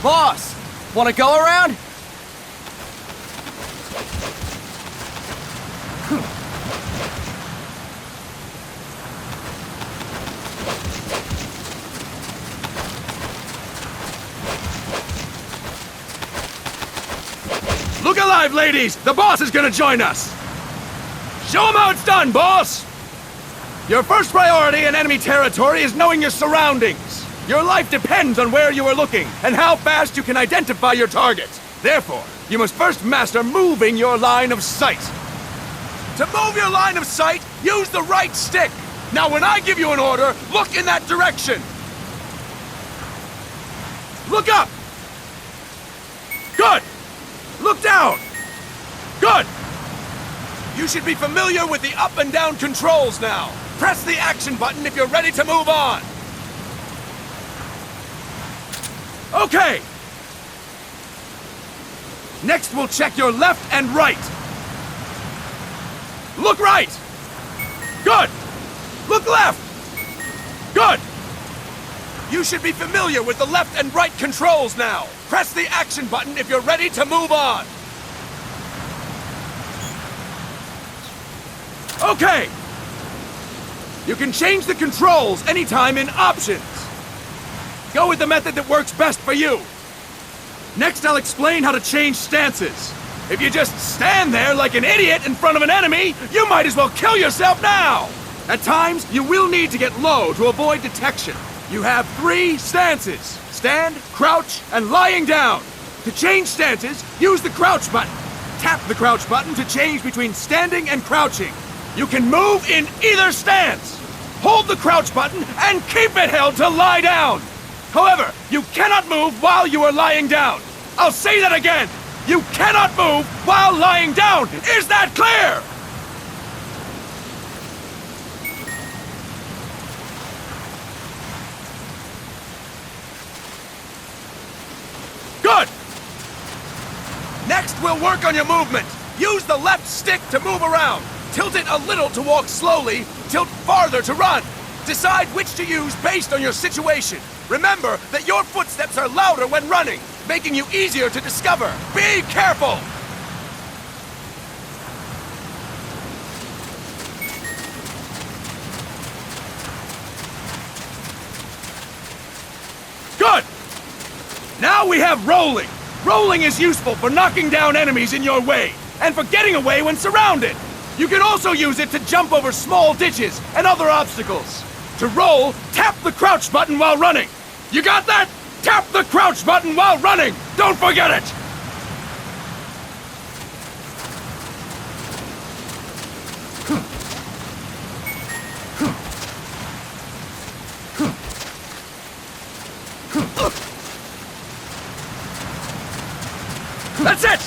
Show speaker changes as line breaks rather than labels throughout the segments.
Boss, wanna go around?
Look alive, ladies! The boss is gonna join us! Show him how it's done, boss! Your first priority in enemy territory is knowing your surroundings. Your life depends on where you are looking and how fast you can identify your target. Therefore, you must first master moving your line of sight. To move your line of sight, use the right stick. Now when I give you an order, look in that direction. Look up! Good! Look down! Good! You should be familiar with the up and down controls now. Press the action button if you're ready to move on. Okay! Next, we'll check your left and right. Look right! Good! Look left! Good! You should be familiar with the left and right controls now. Press the action button if you're ready to move on. Okay! You can change the controls anytime in Options. Go with the method that works best for you. Next, I'll explain how to change stances. If you just stand there like an idiot in front of an enemy, you might as well kill yourself now! At times, you will need to get low to avoid detection. You have 3 stances: stand, crouch, and lying down. To change stances, use the crouch button. Tap the crouch button to change between standing and crouching. You can move in either stance. Hold the crouch button and keep it held to lie down. However, you cannot move while you are lying down. I'll say that again. You cannot move while lying down. Is that clear? Good. Next, we'll work on your movement. Use the left stick to move around. Tilt it a little to walk slowly, tilt farther to run. Decide which to use based on your situation. Remember that your footsteps are louder when running, making you easier to discover. Be careful! Good! Now we have rolling. Rolling is useful for knocking down enemies in your way, and for getting away when surrounded. You can also use it to jump over small ditches and other obstacles. To roll, tap the crouch button while running. You got that? Tap the crouch button while running! Don't forget it! That's it!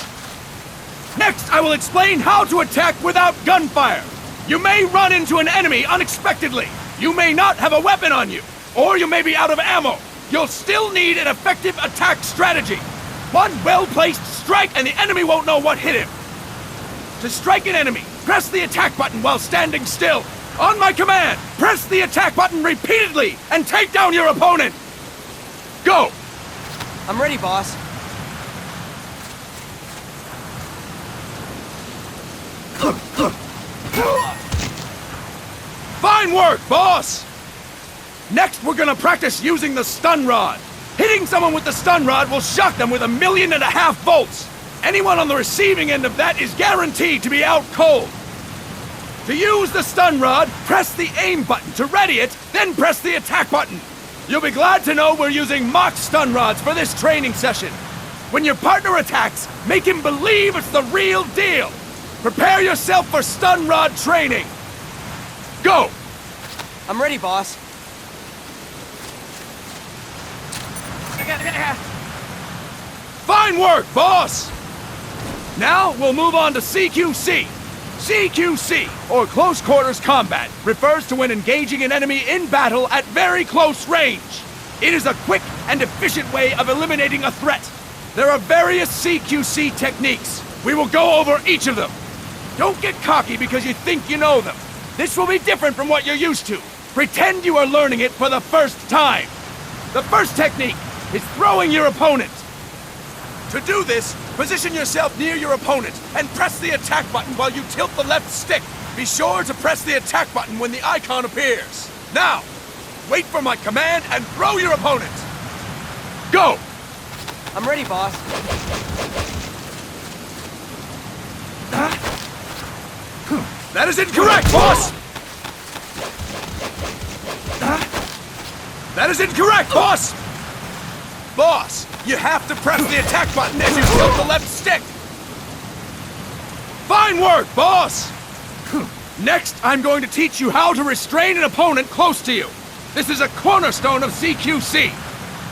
Next, I will explain how to attack without gunfire. You may run into an enemy unexpectedly. You may not have a weapon on you, or you may be out of ammo. You'll still need an effective attack strategy. One well-placed strike and the enemy won't know what hit him. To strike an enemy, press the attack button while standing still. On my command, press the attack button repeatedly and take down your opponent. Go!
I'm ready, boss.
Fine work, boss! Next, we're gonna practice using the stun rod. Hitting someone with the stun rod will shock them with 1.5 million volts. Anyone on the receiving end of that is guaranteed to be out cold. To use the stun rod, press the aim button to ready it, then press the attack button. You'll be glad to know we're using mock stun rods for this training session. When your partner attacks, make him believe it's the real deal. Prepare yourself for stun rod training. Go!
I'm ready, boss.
Fine work, boss! Now, we'll move on to CQC. CQC, or Close Quarters Combat, refers to when engaging an enemy in battle at very close range. It is a quick and efficient way of eliminating a threat. There are various CQC techniques. We will go over each of them. Don't get cocky because you think you know them. This will be different from what you're used to. Pretend you are learning it for the first time. The first technique is throwing your opponent. To do this, position yourself near your opponent and press the attack button while you tilt the left stick. Be sure to press the attack button when the icon appears. Now, wait for my command and throw your opponent. Go!
I'm ready, boss.
That is incorrect, boss! That is incorrect, boss! Boss, you have to press the attack button as you tilt the left stick! Fine work, boss! Next, I'm going to teach you how to restrain an opponent close to you. This is a cornerstone of CQC.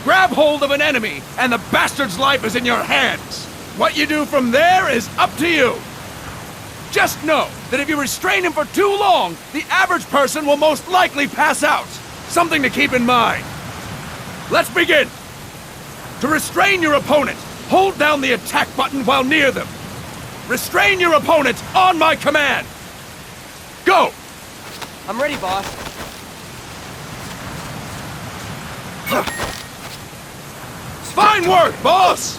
Grab hold of an enemy, and the bastard's life is in your hands. What you do from there is up to you. Just know that if you restrain him for too long, the average person will most likely pass out. Something to keep in mind. Let's begin. To restrain your opponent, hold down the attack button while near them. Restrain your opponent on my command. Go!
I'm ready, boss.
Fine work, boss!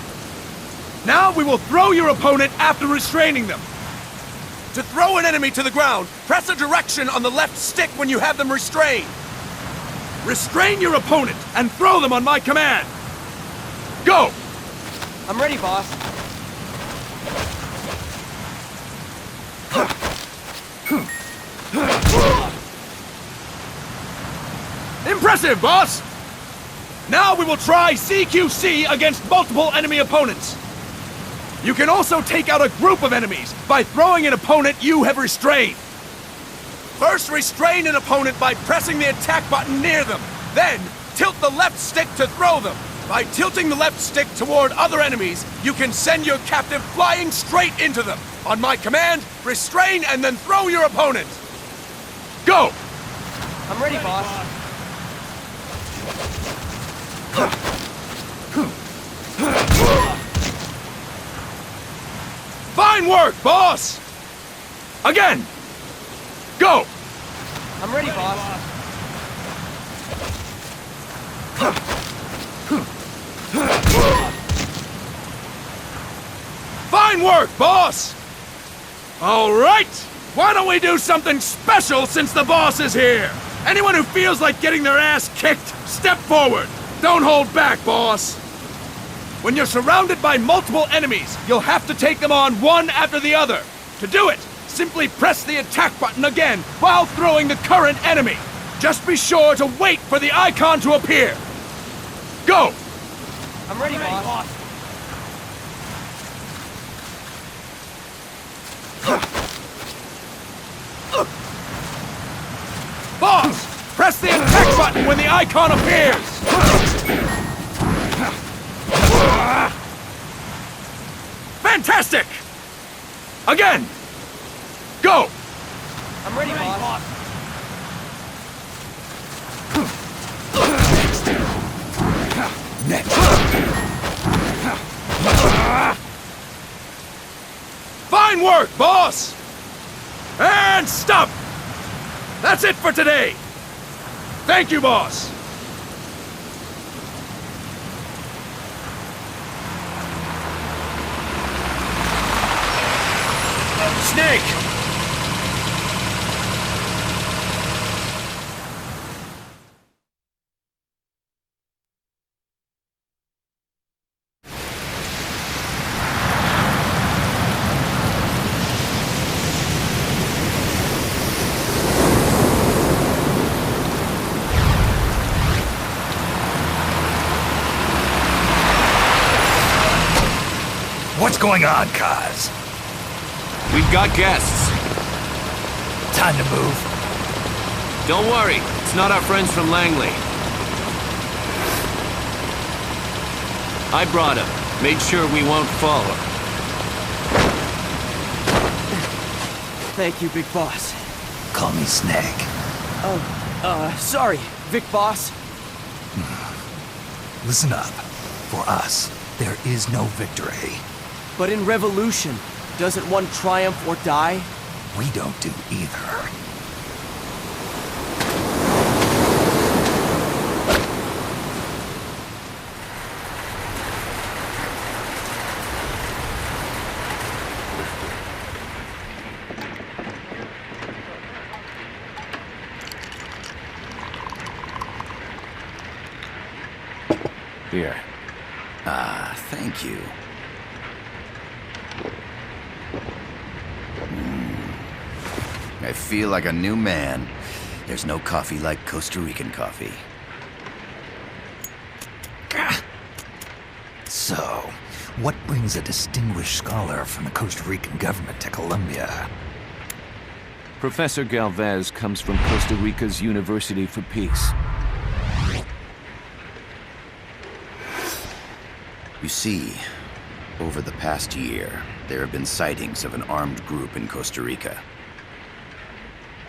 Now we will throw your opponent after restraining them. To throw an enemy to the ground, press a direction on the left stick when you have them restrained. Restrain your opponent and throw them on my command. Go!
I'm ready, boss.
Impressive, boss! Now we will try CQC against multiple enemy opponents. You can also take out a group of enemies by throwing an opponent you have restrained. First, restrain an opponent by pressing the attack button near them. Then, tilt the left stick to throw them. By tilting the left stick toward other enemies, you can send your captive flying straight into them. On my command, restrain and then throw your opponent. Go!
I'm ready, boss.
Fine work, boss! Again! Go!
I'm ready, boss.
Fine work, boss! All right! Why don't we do something special since the boss is here? Anyone who feels like getting their ass kicked, step forward. Don't hold back, boss. When you're surrounded by multiple enemies, you'll have to take them on one after the other. To do it, simply press the attack button again while throwing the current enemy. Just be sure to wait for the icon to appear. Go!
I'm ready, boss.
Boss, press the attack button when the icon appears. Fantastic! Again! Go!
I'm ready, boss.
Next. Fine work, boss! And stop! That's it for today! Thank you, boss! Snake!
What's going on, Kaz?
We've got guests.
Time to move.
Don't worry, it's not our friends from Langley. I brought him. Made sure we won't follow.
Thank you, Big Boss.
Call me Snake.
Sorry, Vic Boss.
Listen up. For us, there is no victory.
But in Revolution, doesn't one triumph or die?
We don't do either.
Here.
Ah, thank you. I feel like a new man. There's no coffee like Costa Rican coffee. So, what brings a distinguished scholar from the Costa Rican government to Colombia?
Professor Galvez comes from Costa Rica's University for Peace.
You see, over the past year, there have been sightings of an armed group in Costa Rica.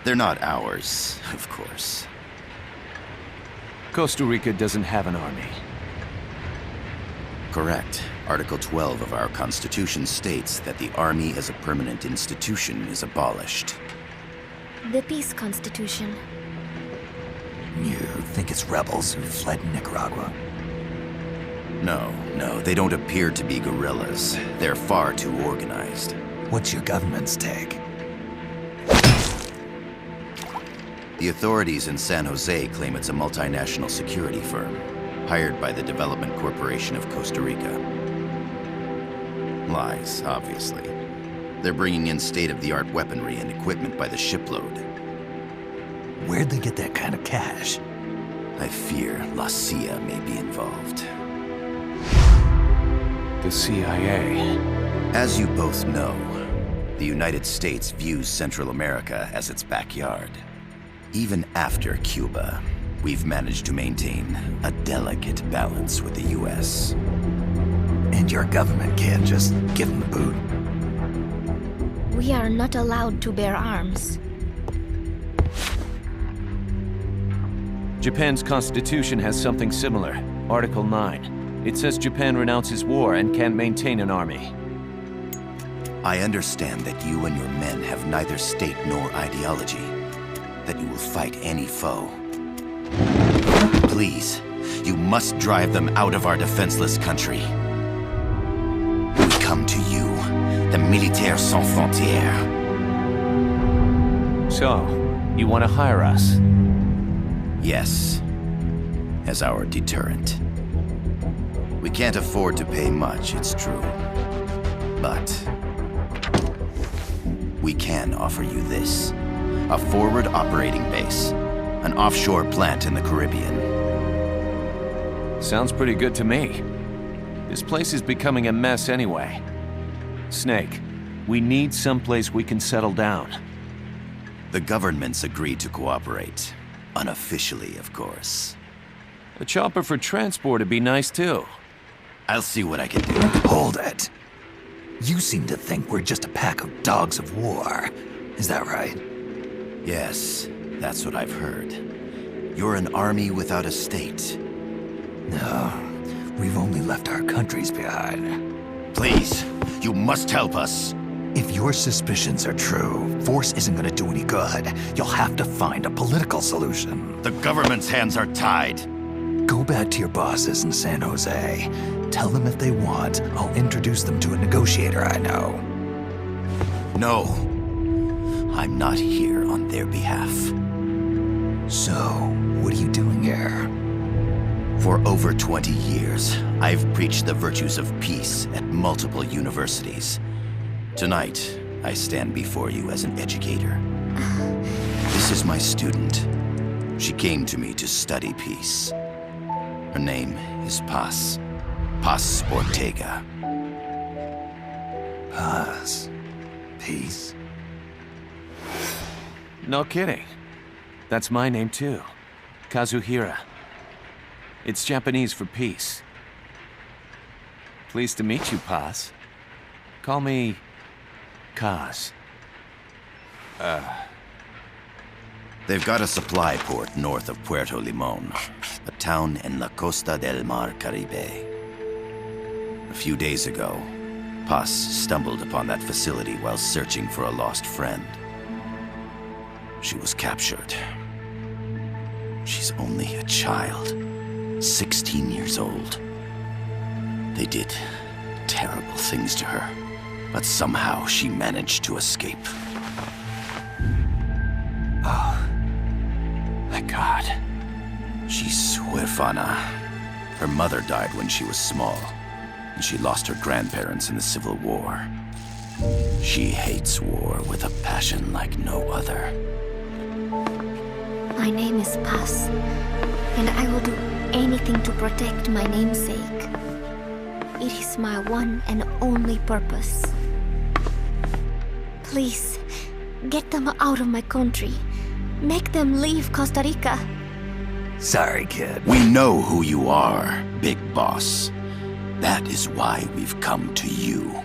They're not ours, of course.
Costa Rica doesn't have an army.
Correct. Article 12 of our Constitution states that the Army as a permanent institution is abolished.
The Peace Constitution.
You think it's rebels who fled Nicaragua? No, they don't appear to be guerrillas. They're far too organized. What's your government's take? The authorities in San Jose claim it's a multinational security firm, hired by the Development Corporation of Costa Rica. Lies, obviously. They're bringing in state-of-the-art weaponry and equipment by the shipload. Where'd they get that kind of cash? I fear La CIA may be involved.
The CIA.
As you both know, the United States views Central America as its backyard. Even after Cuba, we've managed to maintain a delicate balance with the US. And your government can't just give them the boot?
We are not allowed to bear arms.
Japan's constitution has something similar. Article 9. It says Japan renounces war and can't maintain an army.
I understand that you and your men have neither state nor ideology. That you will fight any foe. Please, you must drive them out of our defenseless country. We come to you, the Militaires Sans Frontières.
So, you want to hire us?
Yes, as our deterrent. We can't afford to pay much, it's true. But we can offer you this. A forward operating base. An offshore plant in the Caribbean.
Sounds pretty good to me. This place is becoming a mess anyway. Snake, we need someplace we can settle down.
The government's agreed to cooperate. Unofficially, of course.
A chopper for transport would be nice too.
I'll see what I can do. Hold it. You seem to think we're just a pack of dogs of war. Is that right? Yes, that's what I've heard. You're an army without a state. No, we've only left our countries behind. Please, you must help us. If your suspicions are true, force isn't gonna do any good. You'll have to find a political solution. The government's hands are tied. Go back to your bosses in San Jose. Tell them if they want, I'll introduce them to a negotiator I know. No. I'm not here on their behalf. So, what are you doing here? For over 20 years, I've preached the virtues of peace at multiple universities. Tonight, I stand before you as an educator. This is my student. She came to me to study peace. Her name is Paz. Paz Ortega. Paz. Peace.
No kidding. That's my name too. Kazuhira. It's Japanese for peace. Pleased to meet you, Paz. Call me Kaz.
They've got a supply port north of Puerto Limon, a town in La Costa del Mar Caribe. A few days ago, Paz stumbled upon that facility while searching for a lost friend. She was captured. She's only a child, 16 years old. They did terrible things to her, but somehow she managed to escape.
Oh, thank God.
She's huérfana. Her mother died when she was small, and she lost her grandparents in the Civil War. She hates war with a passion like no other.
My name is Paz, and I will do anything to protect my namesake. It is my one and only purpose. Please, get them out of my country. Make them leave Costa Rica.
Sorry, kid. We know who you are, Big Boss. That is why we've come to you.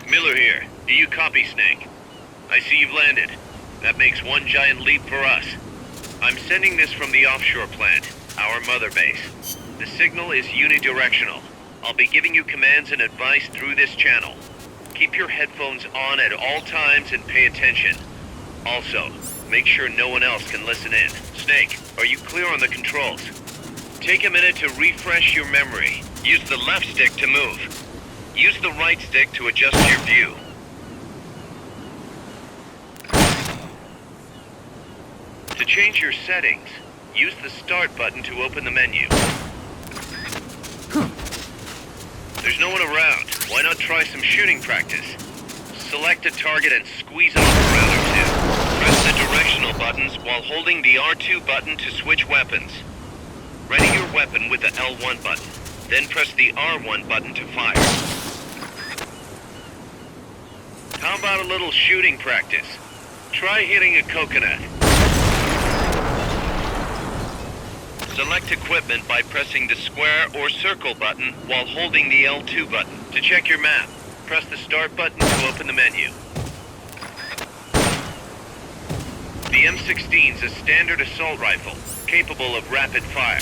Miller here. Do you copy, Snake? I see you've landed. That makes one giant leap for us. I'm sending this from the offshore plant, our mother base. The signal is unidirectional. I'll be giving you commands and advice through this channel. Keep your headphones on at all times and pay attention. Also, make sure no one else can listen in. Snake, are you clear on the controls? Take a minute to refresh your memory. Use the left stick to move. Use the right stick to adjust your view. To change your settings, use the Start button to open the menu. There's no one around. Why not try some shooting practice? Select a target and squeeze off a round or two. Press the directional buttons while holding the R2 button to switch weapons. Ready your weapon with the L1 button. Then press the R1 button to fire. How about a little shooting practice? Try hitting a coconut. Select equipment by pressing the square or circle button while holding the L2 button. To check your map, press the Start button to open the menu. The M16 is a standard assault rifle, capable of rapid fire.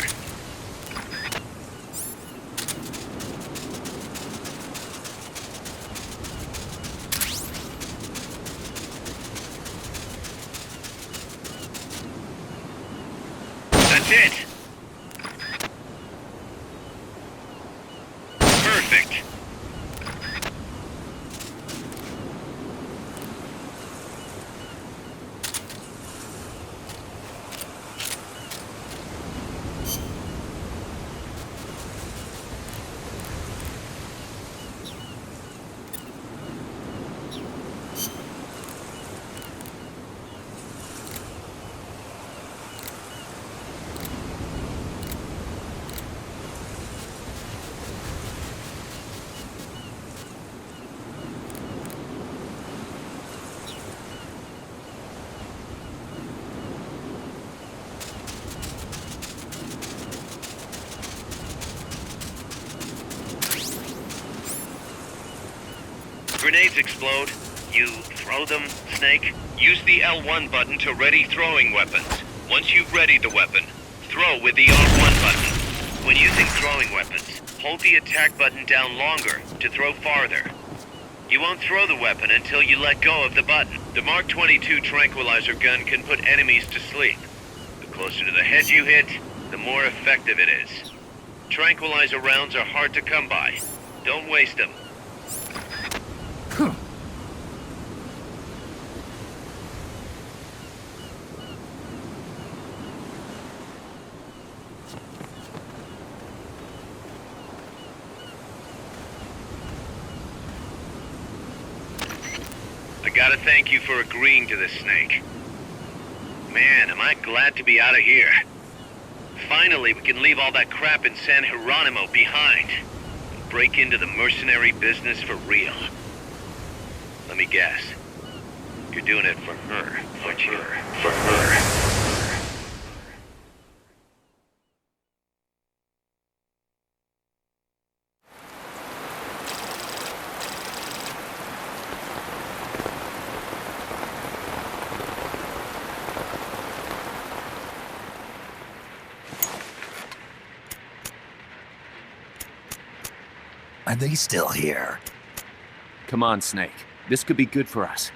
That's it! Perfect! Grenades explode. You throw them, Snake? Use the L1 button to ready throwing weapons. Once you've readied the weapon, throw with the R1 button. When using throwing weapons, hold the attack button down longer to throw farther. You won't throw the weapon until you let go of the button. The Mark 22 tranquilizer gun can put enemies to sleep. The closer to the head you hit, the more effective it is. Tranquilizer rounds are hard to come by. Don't waste them. I gotta thank you for agreeing to this, Snake. Man, am I glad to be out of here. Finally, we can leave all that crap in San Hieronymo behind. And break into the mercenary business for real. Let me guess. You're doing it for her, aren't you? For her.
Are they still here?
Come on, Snake. This could be good for us.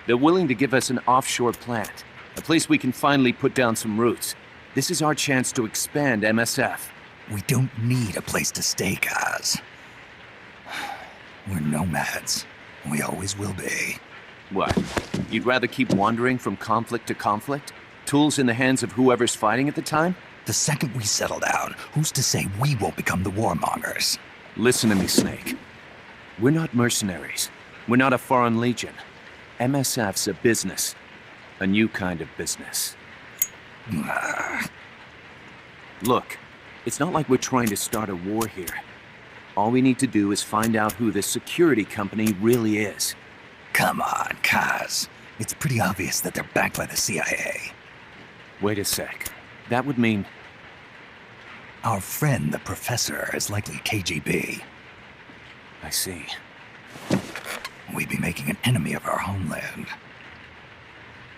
They're willing to give us an offshore plant, a place we can finally put down some roots. This is our chance to expand MSF.
We don't need a place to stay, guys. We're nomads. We always will be.
What? You'd rather keep wandering from conflict to conflict? Tools in the hands of whoever's fighting at the time?
The second we settle down, who's to say we won't become the warmongers?
Listen to me, Snake. We're not mercenaries. We're not a foreign legion. MSF's a business. A new kind of business. Look, it's not like we're trying to start a war here. All we need to do is find out who this security company really is.
Come on, Kaz. It's pretty obvious that they're backed by the CIA.
Wait a sec. That would mean...
Our friend, the professor, is likely KGB.
I see.
We'd be making an enemy of our homeland.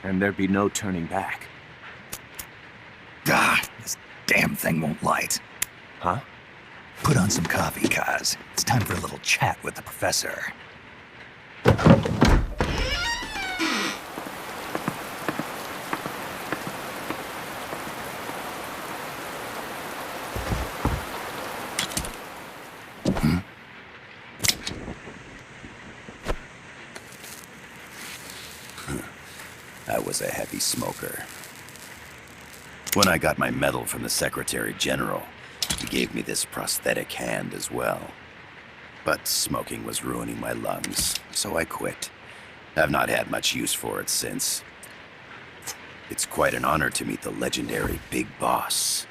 And there'd be no turning back.
This damn thing won't light.
Huh?
Put on some coffee, Kaz. It's time for a little chat with the professor.
I was a heavy smoker. When I got my medal from the Secretary General, he gave me this prosthetic hand as well. But smoking was ruining my lungs, so I quit. I've not had much use for it since. It's quite an honor to meet the legendary Big Boss.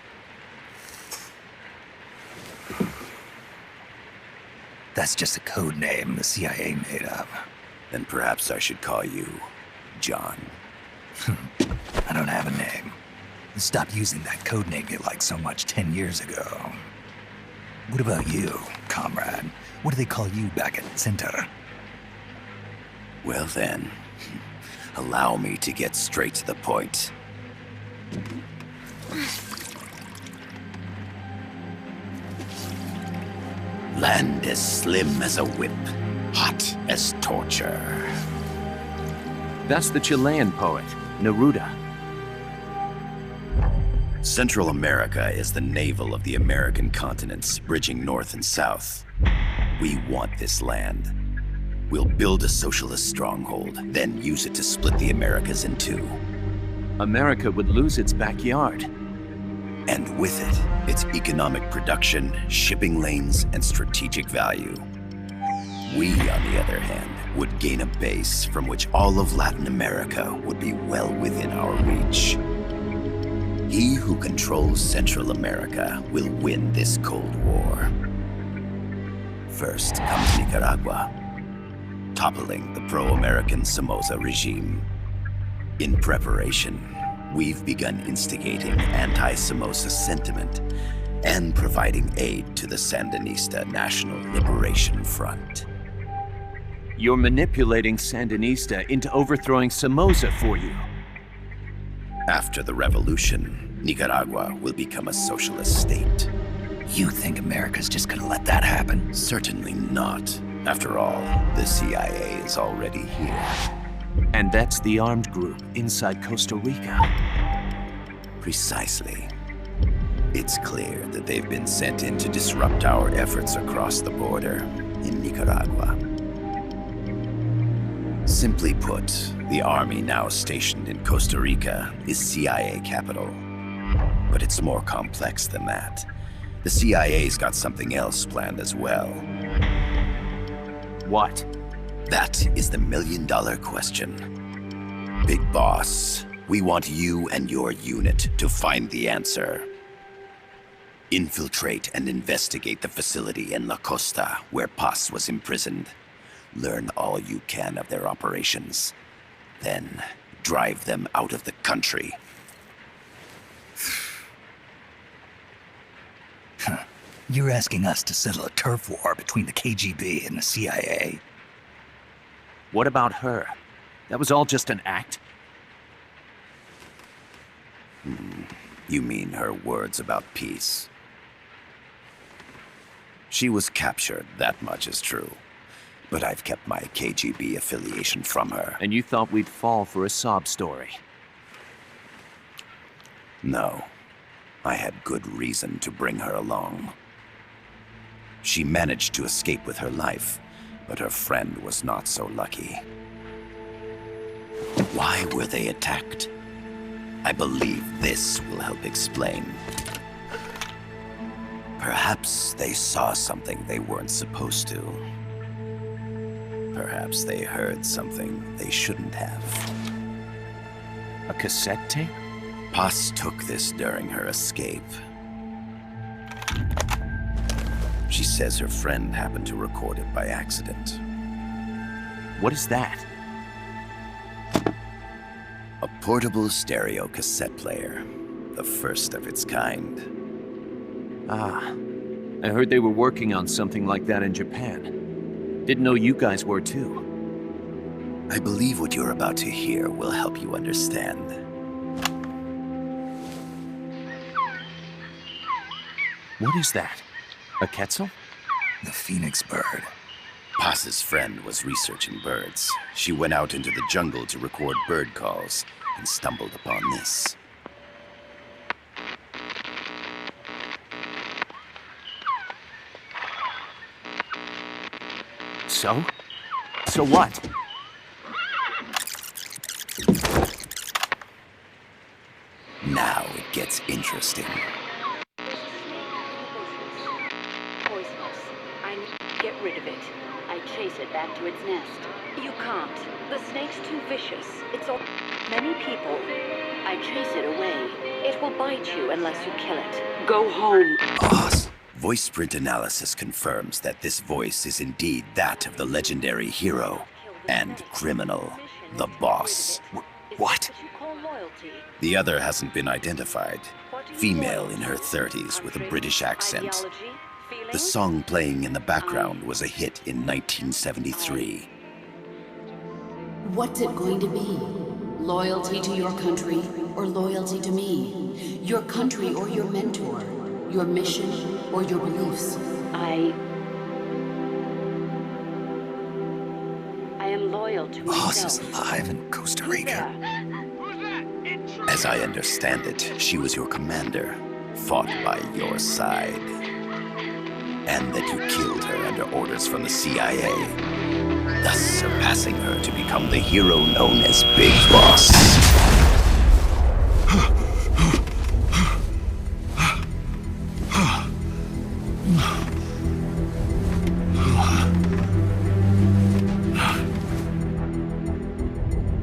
That's just a code name the CIA made up.
Then perhaps I should call you John.
I don't have a name. Stop using that code name you liked so much 10 years ago. What about you, comrade? What do they call you back at Center?
Well then, allow me to get straight to the point. Land as slim as a whip, hot as torture.
That's the Chilean poet, Neruda.
Central America is the navel of the American continents, bridging north and south. We want this land. We'll build a socialist stronghold, then use it to split the Americas in two.
America would lose its backyard.
And with it, its economic production, shipping lanes, and strategic value. We, on the other hand, would gain a base from which all of Latin America would be well within our reach. He who controls Central America will win this Cold War. First comes Nicaragua, toppling the pro-American Somoza regime. In preparation, we've begun instigating anti-Somoza sentiment and providing aid to the Sandinista National Liberation Front.
You're manipulating Sandinista into overthrowing Somoza for you.
After the revolution, Nicaragua will become a socialist state.
You think America's just gonna let that happen?
Certainly not. After all, the CIA is already here.
And that's the armed group inside Costa Rica.
Precisely. It's clear that they've been sent in to disrupt our efforts across the border in Nicaragua. Simply put, the army now stationed in Costa Rica is CIA capital. But it's more complex than that. The CIA's got something else planned as well.
What?
That is the million-dollar question. Big Boss, we want you and your unit to find the answer. Infiltrate and investigate the facility in La Costa where Paz was imprisoned. Learn all you can of their operations. Then, drive them out of the country.
You're asking us to settle a turf war between the KGB and the CIA?
What about her? That was all just an act?
You mean her words about peace? She was captured, that much is true. But I've kept my KGB affiliation from her.
And you thought we'd fall for a sob story?
No. I had good reason to bring her along. She managed to escape with her life, but her friend was not so lucky. Why were they attacked? I believe this will help explain. Perhaps they saw something they weren't supposed to. Perhaps they heard something they shouldn't have.
A cassette tape?
Paz took this during her escape. She says her friend happened to record it by accident.
What is that?
A portable stereo cassette player. The first of its kind.
Ah, I heard they were working on something like that in Japan. Didn't know you guys were too.
I believe what you're about to hear will help you understand.
What is that? A quetzal?
The phoenix bird. Paz's friend was researching birds. She went out into the jungle to record bird calls and stumbled upon this.
So? So what?
Now it gets interesting.
Poisonous. I need to get rid of it. I chase it back to its nest. You can't. The snake's too vicious. It's all... Many people. I chase it away. It will bite you unless you kill it. Go home.
Boss. Voice print analysis confirms that this voice is indeed that of the legendary hero and criminal, the boss. What? The other hasn't been identified. Female in her 30s with a British accent. The song playing in the background was a hit in 1973.
What's it going to be? Loyalty to your country or loyalty to me? Your country or your mentor? Your mission or your beliefs?
I am loyal to
Boss
myself.
is alive in Costa Rica. As I understand it, she was your commander, fought by your side. And that you killed her under orders from the CIA, thus surpassing her to become the hero known as Big Boss.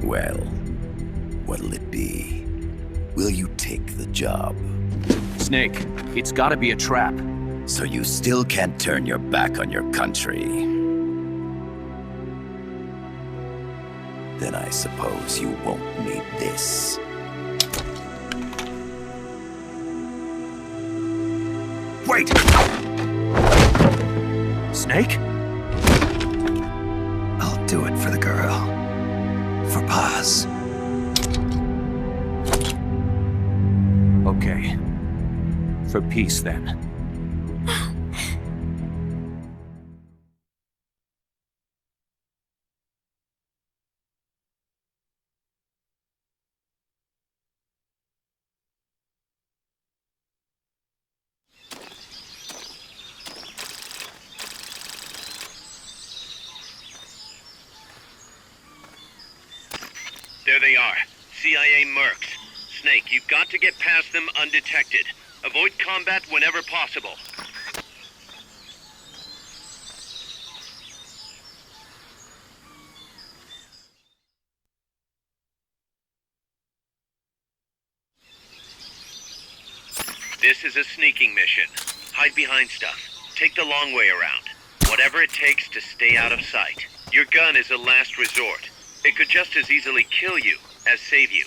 Well, what'll it be? Will you take the job?
Snake, it's gotta be a trap.
So you still can't turn your back on your country? Then I suppose you won't need this. Wait!
Snake?
I'll do it for the girl. For Paz.
Okay. For peace, then.
There they are. CIA mercs. Snake, you've got to get past them undetected. Avoid combat whenever possible. This is a sneaking mission. Hide behind stuff. Take the long way around. Whatever it takes to stay out of sight. Your gun is a last resort. It could just as easily kill you as save you.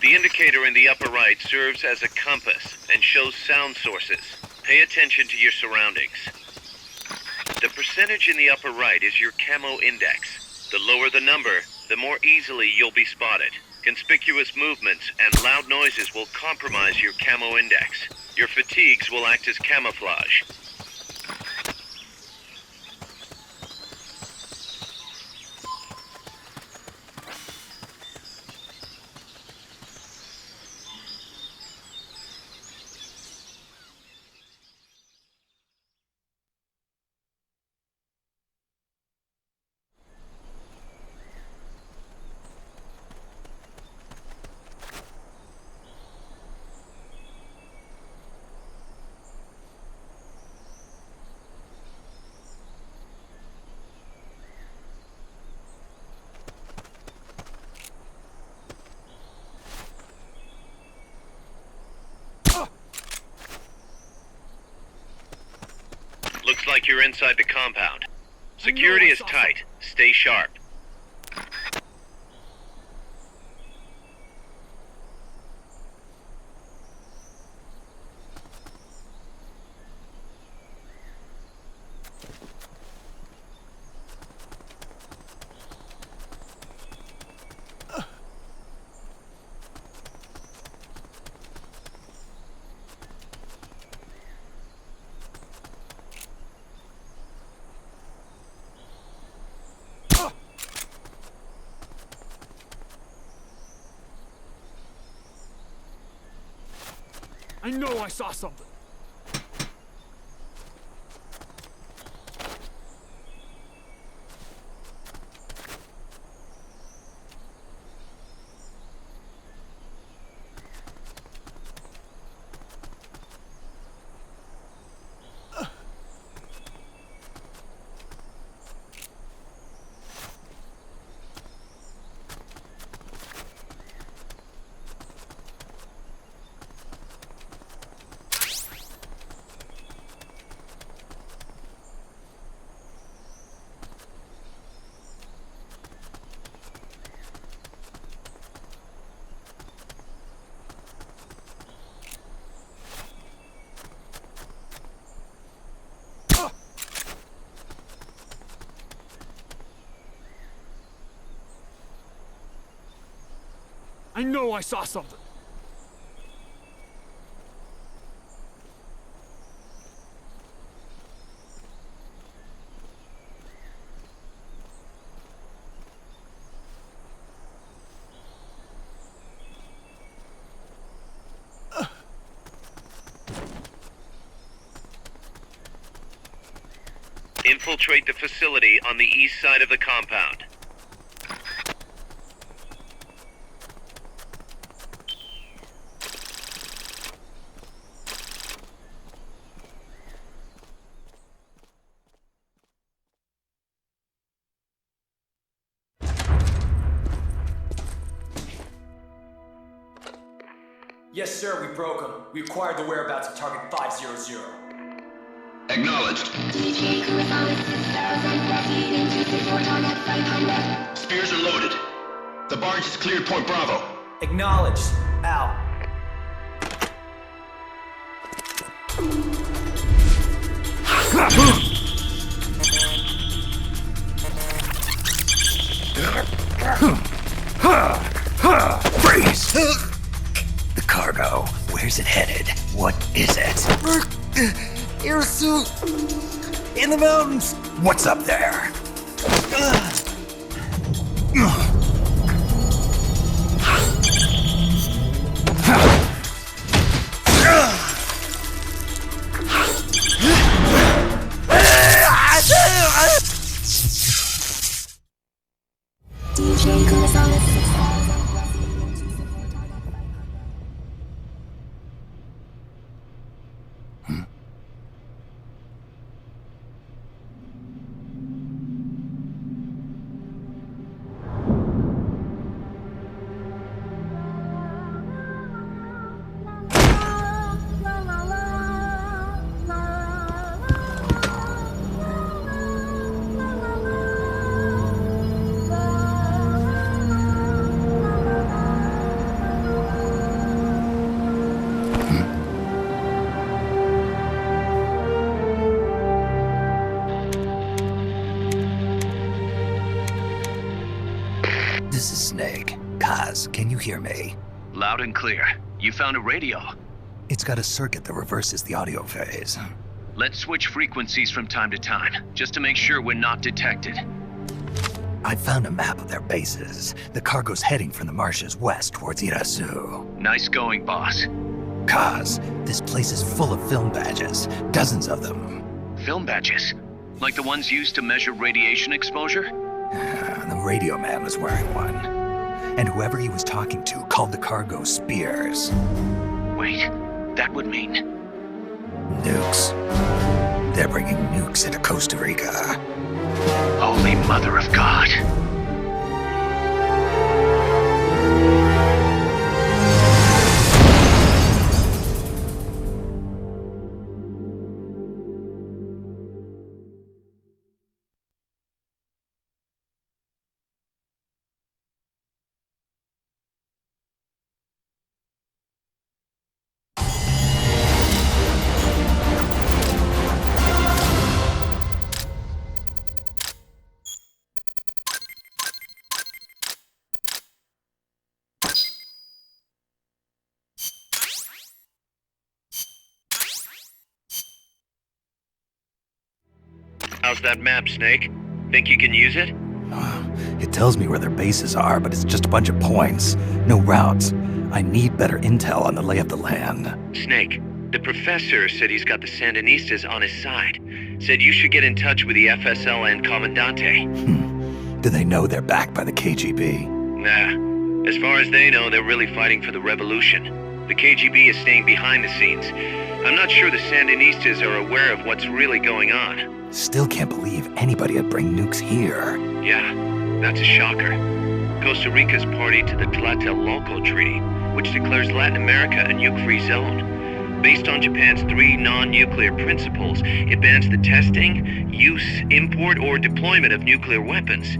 The indicator in the upper right serves as a compass and shows sound sources. Pay attention to your surroundings. The percentage in the upper right is your Camo Index. The lower the number, the more easily you'll be spotted. Conspicuous movements and loud noises will compromise your Camo Index. Your fatigues will act as camouflage. Looks like you're inside the compound. Security is tight. Stay sharp.
I know I saw something. I know I saw something.
Infiltrate the facility on the east side of the compound.
Yes, sir, we broke him. We acquired the whereabouts of target 500.
Acknowledged. Spears are loaded. The barge is cleared Point Bravo.
Acknowledged. Out.
Freeze! The cargo. Where's it headed? What is it?
Air suit! In the mountains!
What's up there? This is Snake. Kaz, can you hear me?
Loud and clear. You found a radio.
It's got a circuit that reverses the audio phase.
Let's switch frequencies from time to time, just to make sure we're not detected.
I found a map of their bases. The cargo's heading from the marshes west towards Irasu.
Nice going, boss.
Kaz, this place is full of film badges. Dozens of them.
Film badges? Like the ones used to measure radiation exposure?
The radio man was wearing one. And whoever he was talking to called the cargo spears.
Wait, that would mean...
Nukes. They're bringing nukes into Costa Rica.
Holy Mother of God.
How's that map, Snake? Think you can use it?
It tells me where their bases are, but it's just a bunch of points. No routes. I need better intel on the lay of the land.
Snake, the professor said he's got the Sandinistas on his side. Said you should get in touch with the FSL and Commandante.
Do they know they're backed by the KGB?
Nah. As far as they know, they're really fighting for the revolution. The KGB is staying behind the scenes. I'm not sure the Sandinistas are aware of what's really going on.
Still can't believe anybody would bring nukes here.
Yeah, that's a shocker. Costa Rica's party to the Tlatelolco Treaty, which declares Latin America a nuke-free zone. Based on Japan's 3 non-nuclear principles, it bans the testing, use, import, or deployment of nuclear weapons.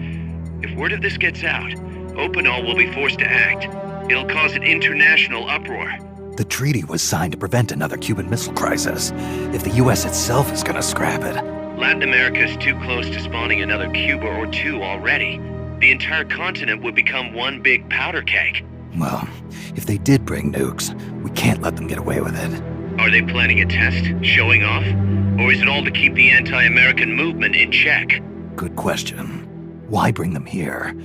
If word of this gets out, Opinol will be forced to act. It'll cause an international uproar.
The treaty was signed to prevent another Cuban Missile Crisis. If the US itself is gonna scrap it...
Latin America is too close to spawning another Cuba or 2 already. The entire continent would become one big powder keg.
Well, if they did bring nukes, we can't let them get away with it.
Are they planning a test? Showing off? Or is it all to keep the anti-American movement in check?
Good question. Why bring them here?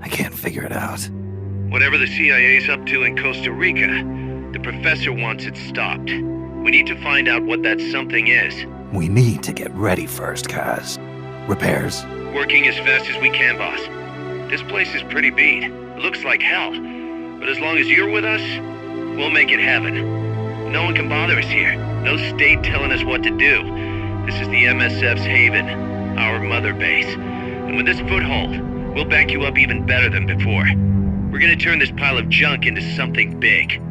I can't figure it out.
Whatever the CIA's up to in Costa Rica, the professor wants it stopped. We need to find out what that something is.
We need to get ready first, Kaz. Repairs?
Working as fast as we can, boss. This place is pretty beat. It looks like hell. But as long as you're with us, we'll make it heaven. No one can bother us here. No state telling us what to do. This is the MSF's haven, our mother base. And with this foothold, we'll back you up even better than before. We're gonna turn this pile of junk into something big.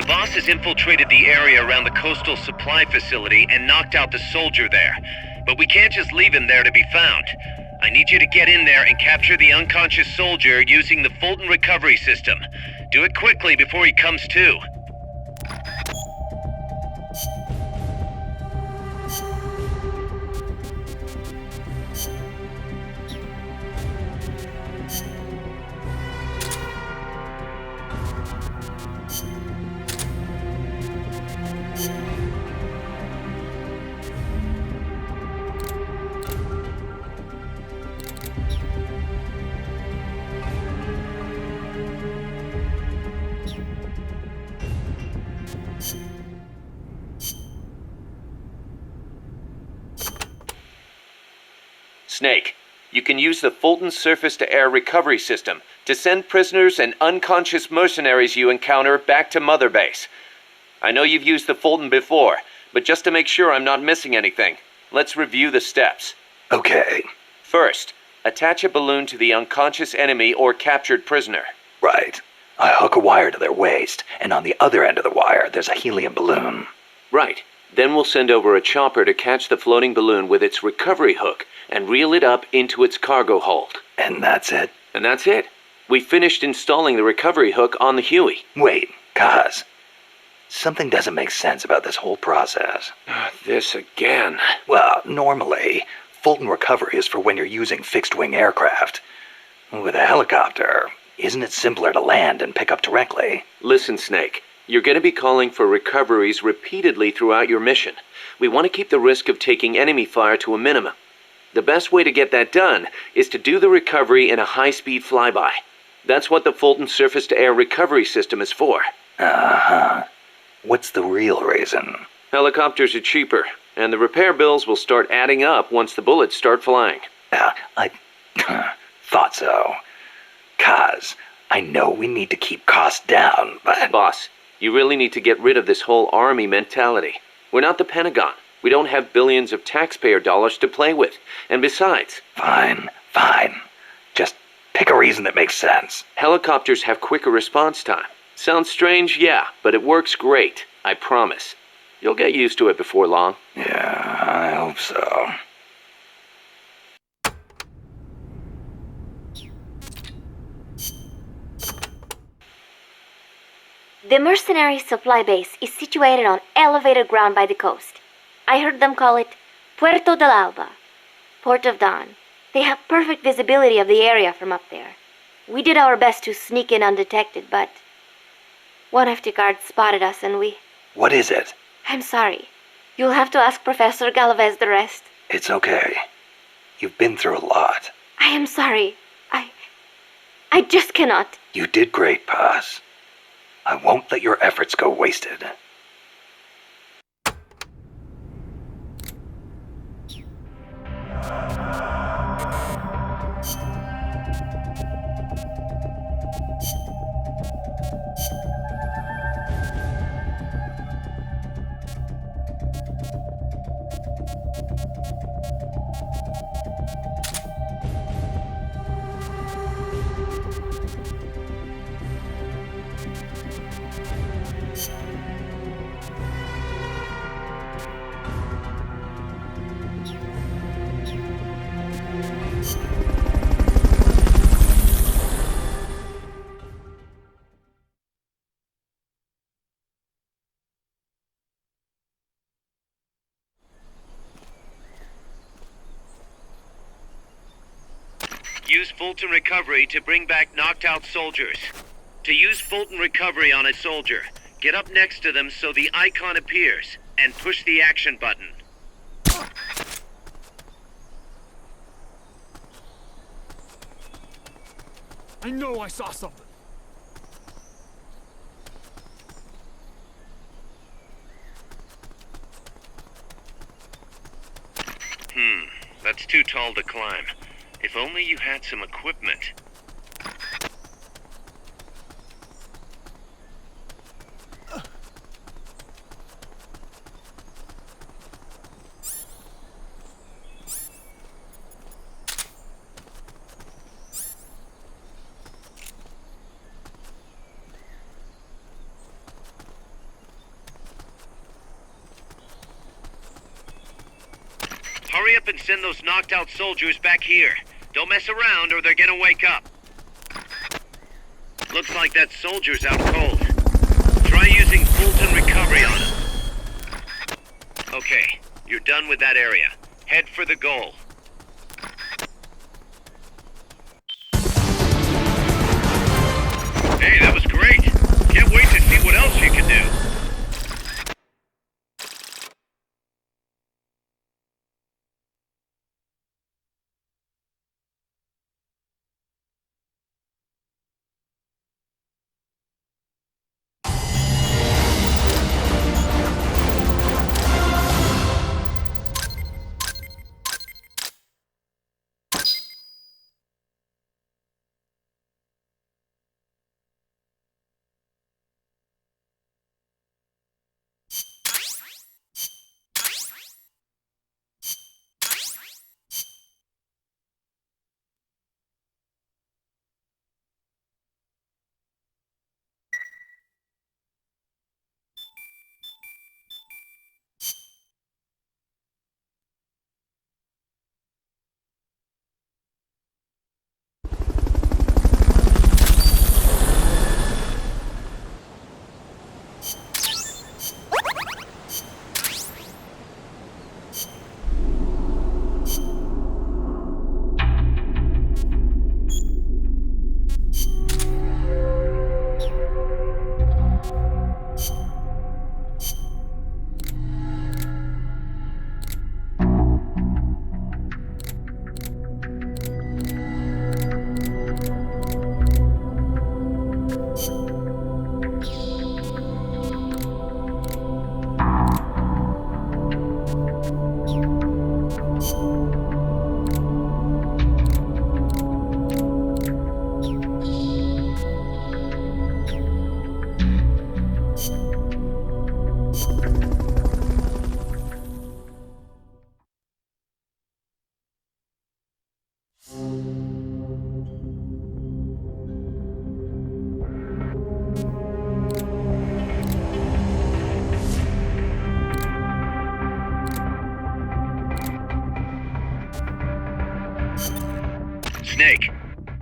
The boss has infiltrated the area around the coastal supply facility and knocked out the soldier there. But we can't just leave him there to be found. I need you to get in there and capture the unconscious soldier using the Fulton Recovery system. Do it quickly before he comes to.
Snake, you can use the Fulton surface-to-air recovery system to send prisoners and unconscious mercenaries you encounter back to Mother Base. I know you've used the Fulton before, but just to make sure I'm not missing anything, let's review the steps.
Okay.
First, attach a balloon to the unconscious enemy or captured prisoner.
Right. I hook a wire to their waist, and on the other end of the wire, there's a helium balloon.
Right. Then we'll send over a chopper to catch the floating balloon with its recovery hook and reel it up into its cargo hold.
And that's it?
And that's it. We finished installing the recovery hook on the Huey.
Wait, Kaz. Something doesn't make sense about this whole process.
This again.
Well, normally, Fulton Recovery is for when you're using fixed-wing aircraft. With a helicopter, isn't it simpler to land and pick up directly?
Listen, Snake. You're going to be calling for recoveries repeatedly throughout your mission. We want to keep the risk of taking enemy fire to a minimum. The best way to get that done is to do the recovery in a high-speed flyby. That's what the Fulton surface-to-air recovery system is for.
Uh-huh. What's the real reason?
Helicopters are cheaper, and the repair bills will start adding up once the bullets start flying.
I thought so. Kaz, I know we need to keep costs down, but...
Boss, you really need to get rid of this whole army mentality. We're not the Pentagon. We don't have billions of taxpayer dollars to play with. And besides...
Fine. Just pick a reason that makes sense.
Helicopters have quicker response time. Sounds strange, yeah, but it works great. I promise. You'll get used to it before long.
Yeah, I hope so.
The mercenary supply base is situated on elevated ground by the coast. I heard them call it Puerto del Alba, Port of Dawn. They have perfect visibility of the area from up there. We did our best to sneak in undetected, but one of the guards spotted us and we...
What is it?
I'm sorry. You'll have to ask Professor Galvez the rest.
It's okay. You've been through a lot.
I am sorry. I just cannot.
You did great, Paz. I won't let your efforts go wasted.
Use Fulton Recovery to bring back knocked-out soldiers. To use Fulton Recovery on a soldier, get up next to them so the icon appears, and push the action button.
I know I saw something.
That's too tall to climb. If only you had some equipment. up and send those knocked out soldiers back here. Don't mess around or they're gonna wake up. Looks like that soldier's out cold. Try using Fulton Recovery on him. Okay, you're done with that area. Head for the goal. Hey, that was great. Can't wait to see what else you can do. Snake,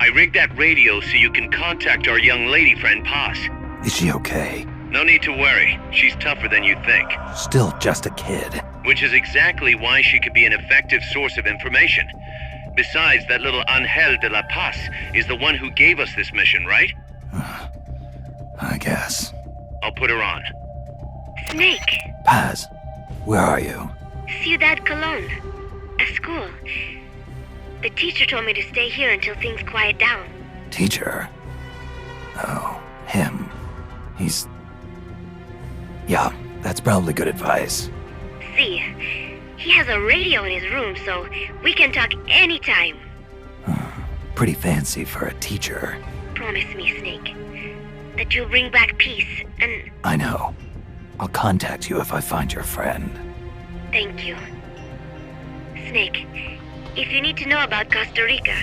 I rigged that radio so you can contact our young lady friend Paz.
Is she okay?
No need to worry. She's tougher than you think.
Still just a kid.
Which is exactly why she could be an effective source of information. Besides, that little Angel de la Paz is the one who gave us this mission, right?
I guess.
I'll put her on.
Snake,
Paz, where are you?
Ciudad Colon. At school. The teacher told me to stay here until things quiet down.
Teacher? Oh, him. He's... Yeah, that's probably good advice.
See, he has a radio in his room, so we can talk anytime.
Pretty fancy for a teacher.
Promise me, Snake, that you'll bring back peace, and...
I know. I'll contact you if I find your friend.
Thank you. Snake, if you need to know about Costa Rica,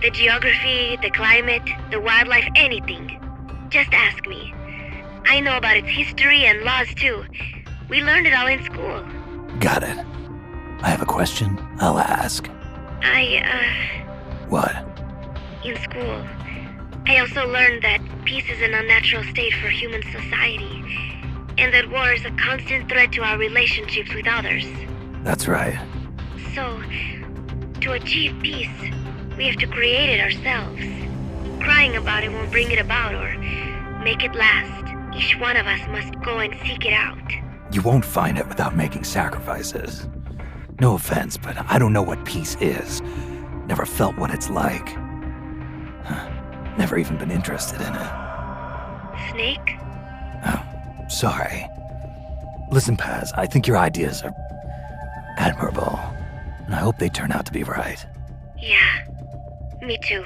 the geography, the climate, the wildlife, anything, just ask me. I know about its history and laws too. We learned it all in school.
Got it. I have a question. I'll ask. What?
In school, I also learned that peace is an unnatural state for human society, and that war is a constant threat to our relationships with others.
That's right.
So, to achieve peace, we have to create it ourselves. Crying about it won't bring it about or make it last. Each one of us must go and seek it out.
You won't find it without making sacrifices. No offense, but I don't know what peace is. Never felt what it's like. Never even been interested in it.
Snake?
Oh, sorry. Listen, Paz, I think your ideas are admirable, and I hope they turn out to be right.
Yeah, me too.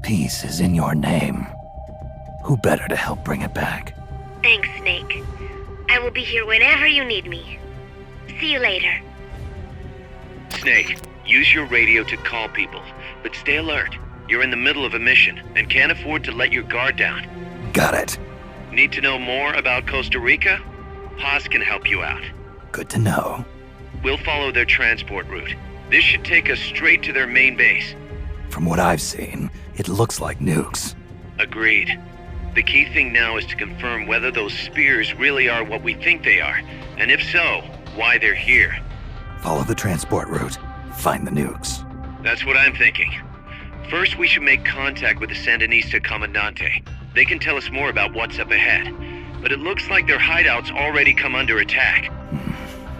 Peace is in your name. Who better to help bring it back?
Thanks, Snake. I will be here whenever you need me. See you later.
Snake, use your radio to call people, but stay alert. You're in the middle of a mission and can't afford to let your guard down.
Got it.
Need to know more about Costa Rica? Paz can help you out.
Good to know.
We'll follow their transport route. This should take us straight to their main base.
From what I've seen, it looks like nukes.
Agreed. The key thing now is to confirm whether those spears really are what we think they are, and if so, why they're here.
Follow the transport route. Find the nukes.
That's what I'm thinking. First, we should make contact with the Sandinista Comandante. They can tell us more about what's up ahead. But it looks like their hideout's already come under attack.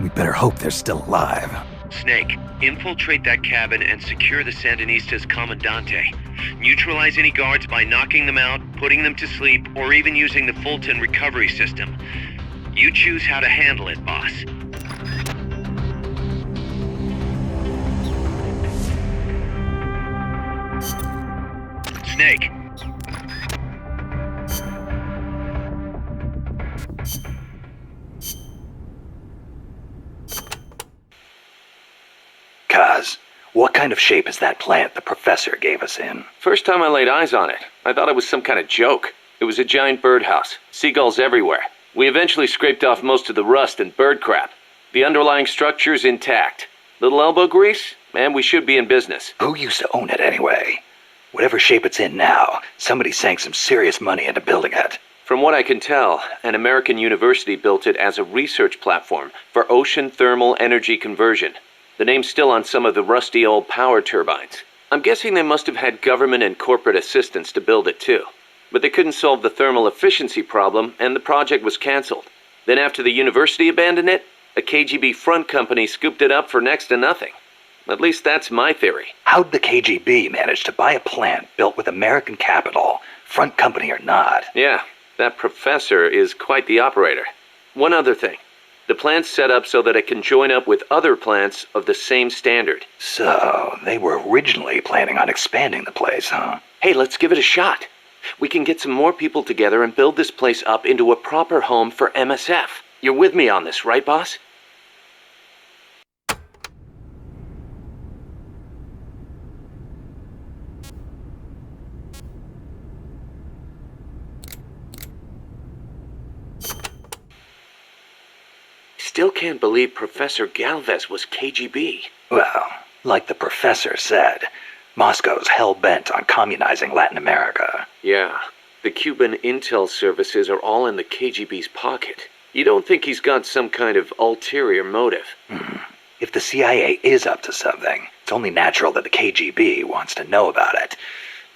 We better hope they're still alive.
Snake, infiltrate that cabin and secure the Sandinista's Comandante. Neutralize any guards by knocking them out, putting them to sleep, or even using the Fulton Recovery system. You choose how to handle it, boss. Snake.
Kaz, what kind of shape is that plant the professor gave us in?
First time I laid eyes on it, I thought it was some kind of joke. It was a giant birdhouse, seagulls everywhere. We eventually scraped off most of the rust and bird crap. The underlying structure's intact. Little elbow grease, and we should be in business.
Who used to own it anyway? Whatever shape it's in now, somebody sank some serious money into building it.
From what I can tell, an American university built it as a research platform for ocean thermal energy conversion. The name's still on some of the rusty old power turbines. I'm guessing they must have had government and corporate assistance to build it too. But they couldn't solve the thermal efficiency problem, and the project was canceled. Then after the university abandoned it, a KGB front company scooped it up for next to nothing. At least that's my theory.
How'd the KGB manage to buy a plant built with American capital, front company or not?
Yeah, that professor is quite the operator. One other thing. The plant's set up so that it can join up with other plants of the same standard.
So, they were originally planning on expanding the place, huh?
Hey, let's give it a shot. We can get some more people together and build this place up into a proper home for MSF. You're with me on this, right, boss? Still can't believe Professor Galvez was KGB.
Well, like the professor said, Moscow's hell-bent on communizing Latin America.
Yeah, the Cuban intel services are all in the KGB's pocket. You don't think he's got some kind of ulterior motive?
If the CIA is up to something, it's only natural that the KGB wants to know about it.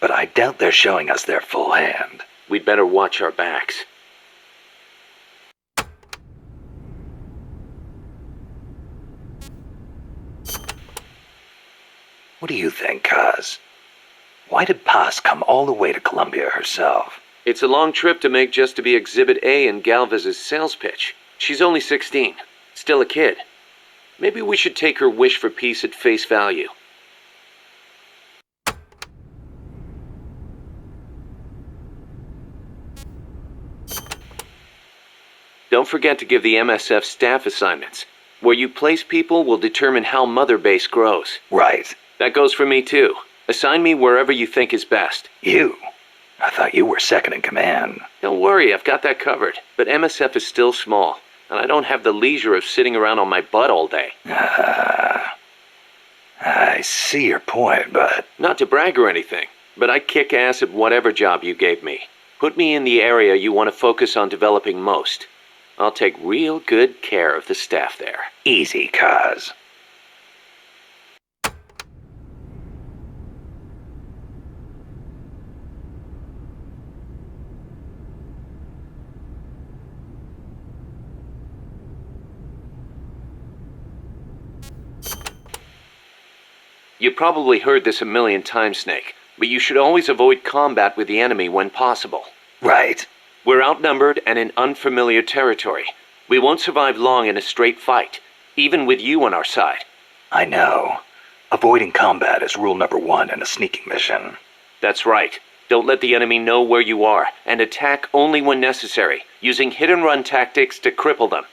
But I doubt they're showing us their full hand.
We'd better watch our backs.
What do you think, Kaz? Why did Paz come all the way to Colombia herself?
It's a long trip to make just to be Exhibit A in Galvez's sales pitch. She's only 16, still a kid. Maybe we should take her wish for peace at face value. Don't forget to give the MSF staff assignments. Where you place people will determine how Mother Base grows.
Right.
That goes for me too. Assign me wherever you think is best.
You? I thought you were second in command.
Don't worry, I've got that covered. But MSF is still small, and I don't have the leisure of sitting around on my butt all day.
I see your point, but...
Not to brag or anything, but I kick ass at whatever job you gave me. Put me in the area you want to focus on developing most. I'll take real good care of the staff there.
Easy, Kaz.
You probably heard this a million times, Snake, but you should always avoid combat with the enemy when possible.
Right.
We're outnumbered and in unfamiliar territory. We won't survive long in a straight fight, even with you on our side.
I know. Avoiding combat is rule number 1 in a sneaking mission.
That's right. Don't let the enemy know where you are, and attack only when necessary, using hit-and-run tactics to cripple them.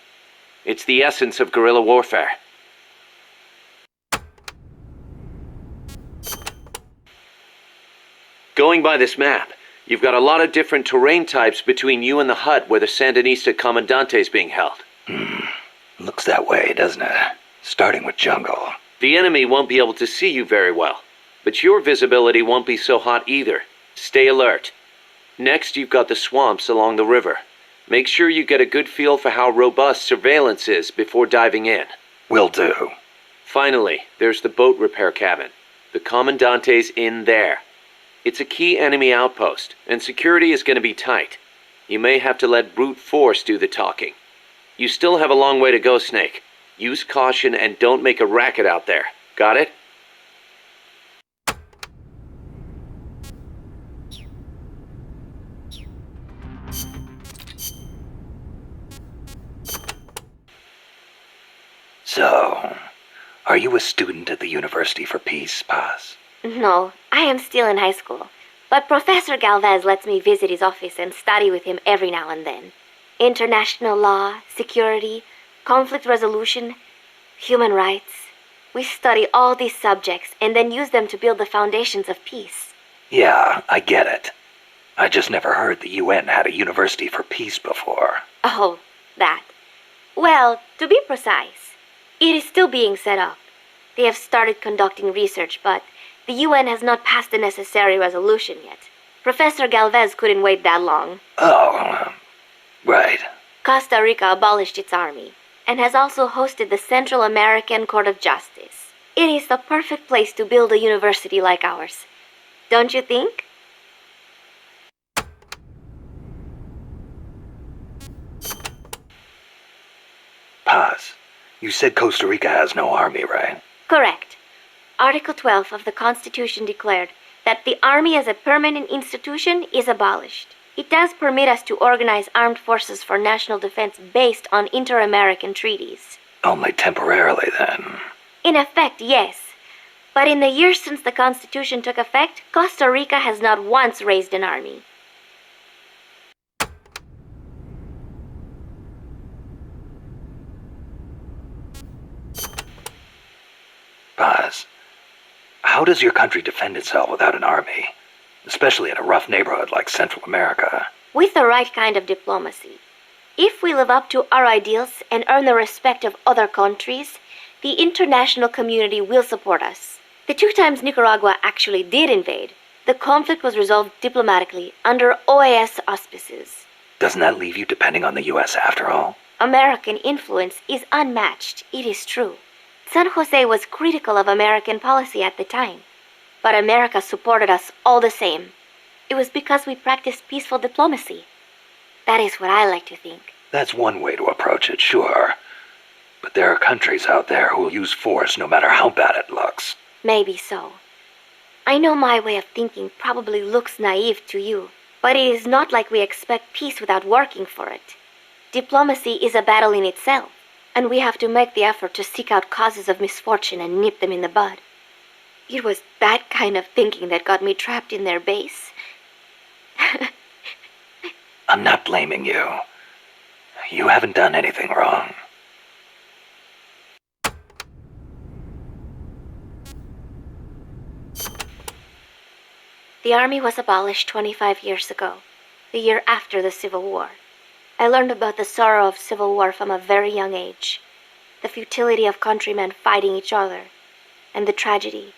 It's the essence of guerrilla warfare. Going by this map, you've got a lot of different terrain types between you and the hut where the Sandinista Comandante is being held.
Looks that way, doesn't it? Starting with jungle.
The enemy won't be able to see you very well, but your visibility won't be so hot either. Stay alert. Next, you've got the swamps along the river. Make sure you get a good feel for how robust surveillance is before diving in.
Will do.
Finally, there's the boat repair cabin. The Commandante's in there. It's a key enemy outpost, and security is going to be tight. You may have to let brute force do the talking. You still have a long way to go, Snake. Use caution and don't make a racket out there. Got it?
So, are you a student at the University for Peace, Paz?
No, I am still in high school. But Professor Galvez lets me visit his office and study with him every now and then. International law, security, conflict resolution, human rights. We study all these subjects and then use them to build the foundations of peace.
Yeah, I get it. I just never heard the UN had a University for Peace before.
Oh, that. Well, to be precise, it is still being set up. They have started conducting research, but the UN has not passed the necessary resolution yet. Professor Galvez couldn't wait that long.
Oh, right.
Costa Rica abolished its army and has also hosted the Central American Court of Justice. It is the perfect place to build a university like ours. Don't you think?
Paz, you said Costa Rica has no army, right?
Correct. Article 12 of the Constitution declared that the Army as a permanent institution is abolished. It does permit us to organize armed forces for national defense based on inter-American treaties.
Only temporarily, then.
In effect, yes. But in the years since the Constitution took effect, Costa Rica has not once raised an army.
Paz, how does your country defend itself without an army? Especially in a rough neighborhood like Central America.
With the right kind of diplomacy. If we live up to our ideals and earn the respect of other countries, the international community will support us. The 2 times Nicaragua actually did invade, the conflict was resolved diplomatically under OAS auspices.
Doesn't that leave you depending on the U.S. after all?
American influence is unmatched, it is true. San Jose was critical of American policy at the time, but America supported us all the same. It was because we practiced peaceful diplomacy. That is what I like to think.
That's one way to approach it, sure. But there are countries out there who will use force no matter how bad it looks.
Maybe so. I know my way of thinking probably looks naive to you, but it is not like we expect peace without working for it. Diplomacy is a battle in itself, and we have to make the effort to seek out causes of misfortune and nip them in the bud. It was that kind of thinking that got me trapped in their base.
I'm not blaming you. You haven't done anything wrong.
The army was abolished 25 years ago, the year after the Civil War. I learned about the sorrow of civil war from a very young age, the futility of countrymen fighting each other, and the tragedy.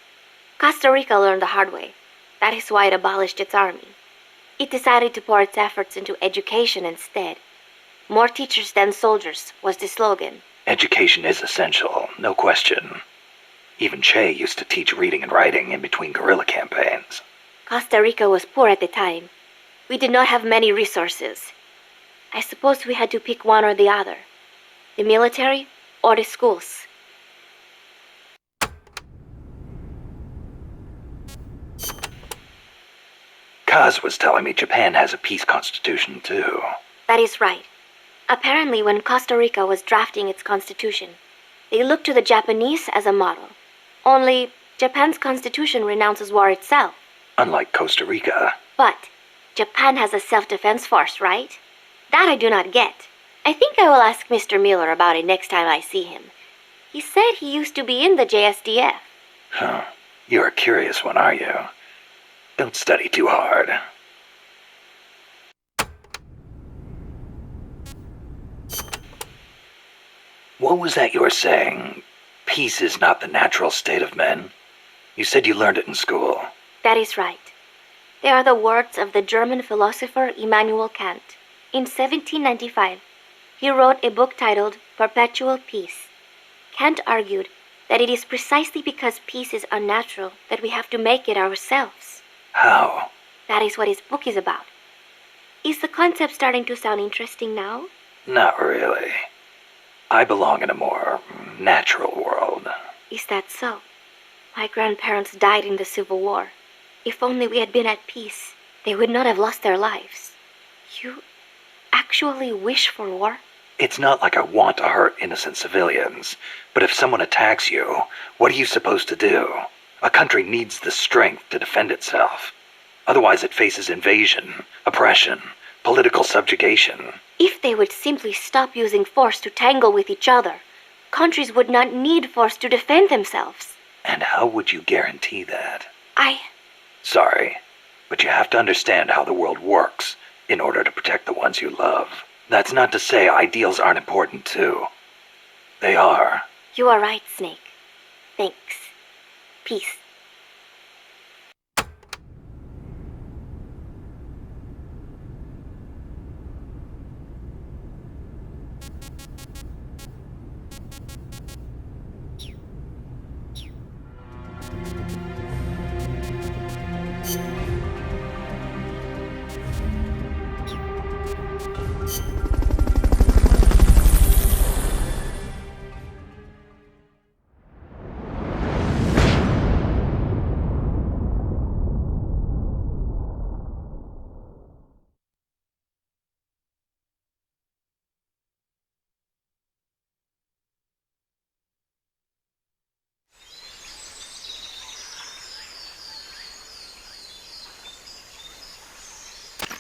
Costa Rica learned the hard way. That is why it abolished its army. It decided to pour its efforts into education instead. More teachers than soldiers was the slogan.
Education is essential, no question. Even Che used to teach reading and writing in between guerrilla campaigns.
Costa Rica was poor at the time. We did not have many resources. I suppose we had to pick one or the other. The military or the schools.
Kaz was telling me Japan has a peace constitution, too.
That is right. Apparently, when Costa Rica was drafting its constitution, they looked to the Japanese as a model. Only, Japan's constitution renounces war itself.
Unlike Costa Rica.
But, Japan has a self-defense force, right? That I do not get. I think I will ask Mr. Miller about it next time I see him. He said he used to be in the JSDF.
Huh. You're a curious one, are you? Don't study too hard. What was that you were saying? Peace is not the natural state of men. You said you learned it in school.
That is right. They are the words of the German philosopher Immanuel Kant. In 1795, he wrote a book titled Perpetual Peace. Kant argued that it is precisely because peace is unnatural that we have to make it ourselves.
How?
That is what his book is about. Is the concept starting to sound interesting now?
Not really. I belong in a more natural world.
Is that so? My grandparents died in the Civil War. If only we had been at peace, they would not have lost their lives. You actually wish for war?
It's not like I want to hurt innocent civilians, but if someone attacks you, what are you supposed to do? A country needs the strength to defend itself. Otherwise it faces invasion, oppression, political subjugation.
If they would simply stop using force to tangle with each other, countries would not need force to defend themselves.
And how would you guarantee that?
I
Sorry, but you have to understand how the world works in order to protect the ones you love. That's not to say ideals aren't important too. They are.
You are right, Snake. Thanks. Peace.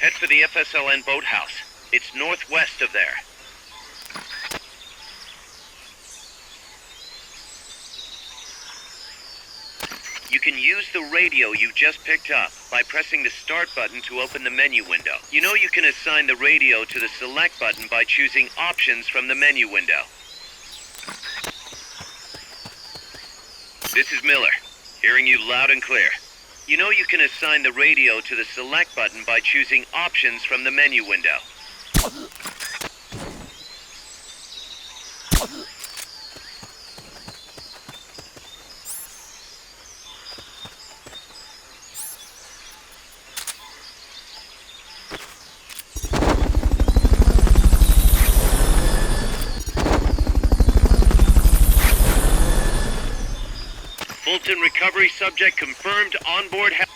Head for the FSLN boathouse. It's northwest of there. You can use the radio you just picked up by pressing the start button to open the menu window. You know you can assign the radio to the select button by choosing options from the menu window. This is Miller, hearing you loud and clear. You know you can assign the radio to the select button by choosing options from the menu window. Fulton Recovery subject confirmed onboard help.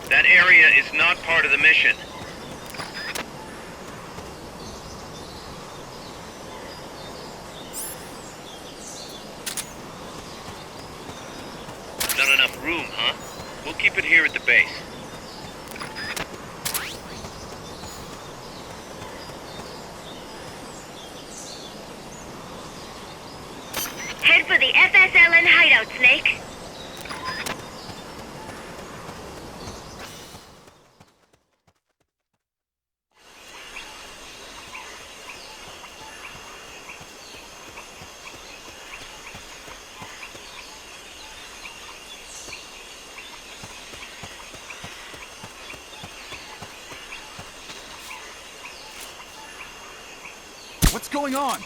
That area is not part of the mission. Not enough room, huh? We'll keep it here at the base.
Head for the FSLN hideout, Snake.
What's going on?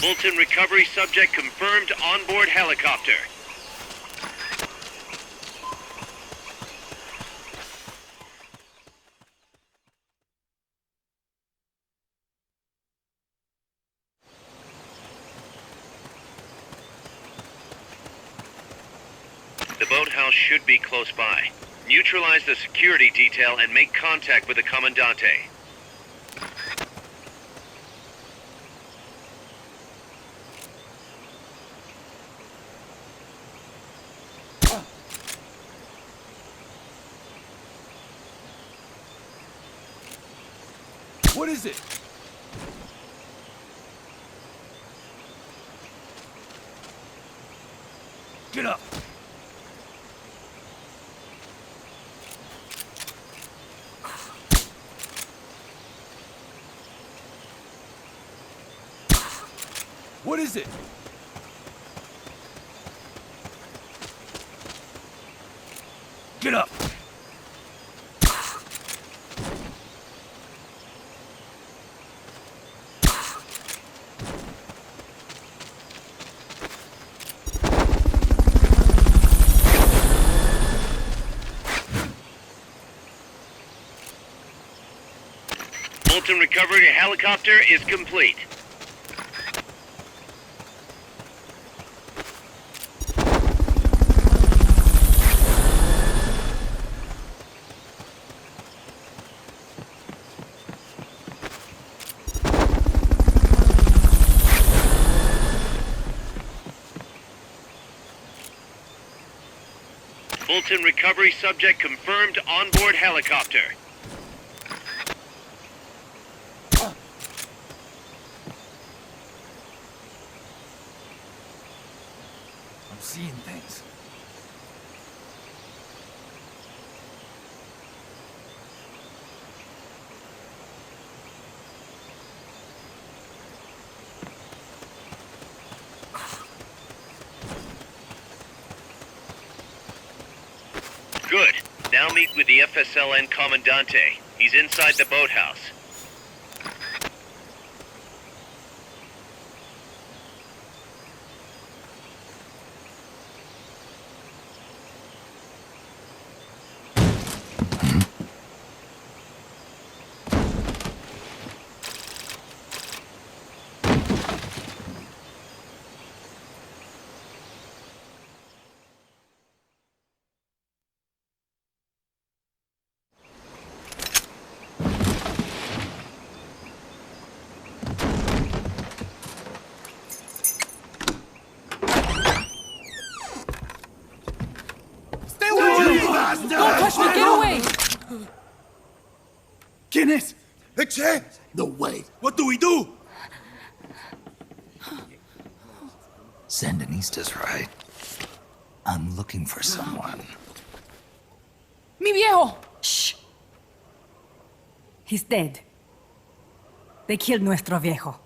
Fulton Recovery subject confirmed onboard helicopter. The boathouse should be close by. Neutralize the security detail and make contact with the Commandante.
What is it? Get up! What is it? Get up!
Fulton Recovery helicopter is complete. Fulton Recovery subject confirmed onboard helicopter.
I'm seeing things.
Good. Now meet with the FSLN Commandante. He's inside the boathouse.
Don't touch me! Get away!
¿Quién es?
Che! No, wait.
What do we do?
Sandinista's right. I'm looking for someone.
Mi viejo!
Shh. He's dead. They killed nuestro viejo.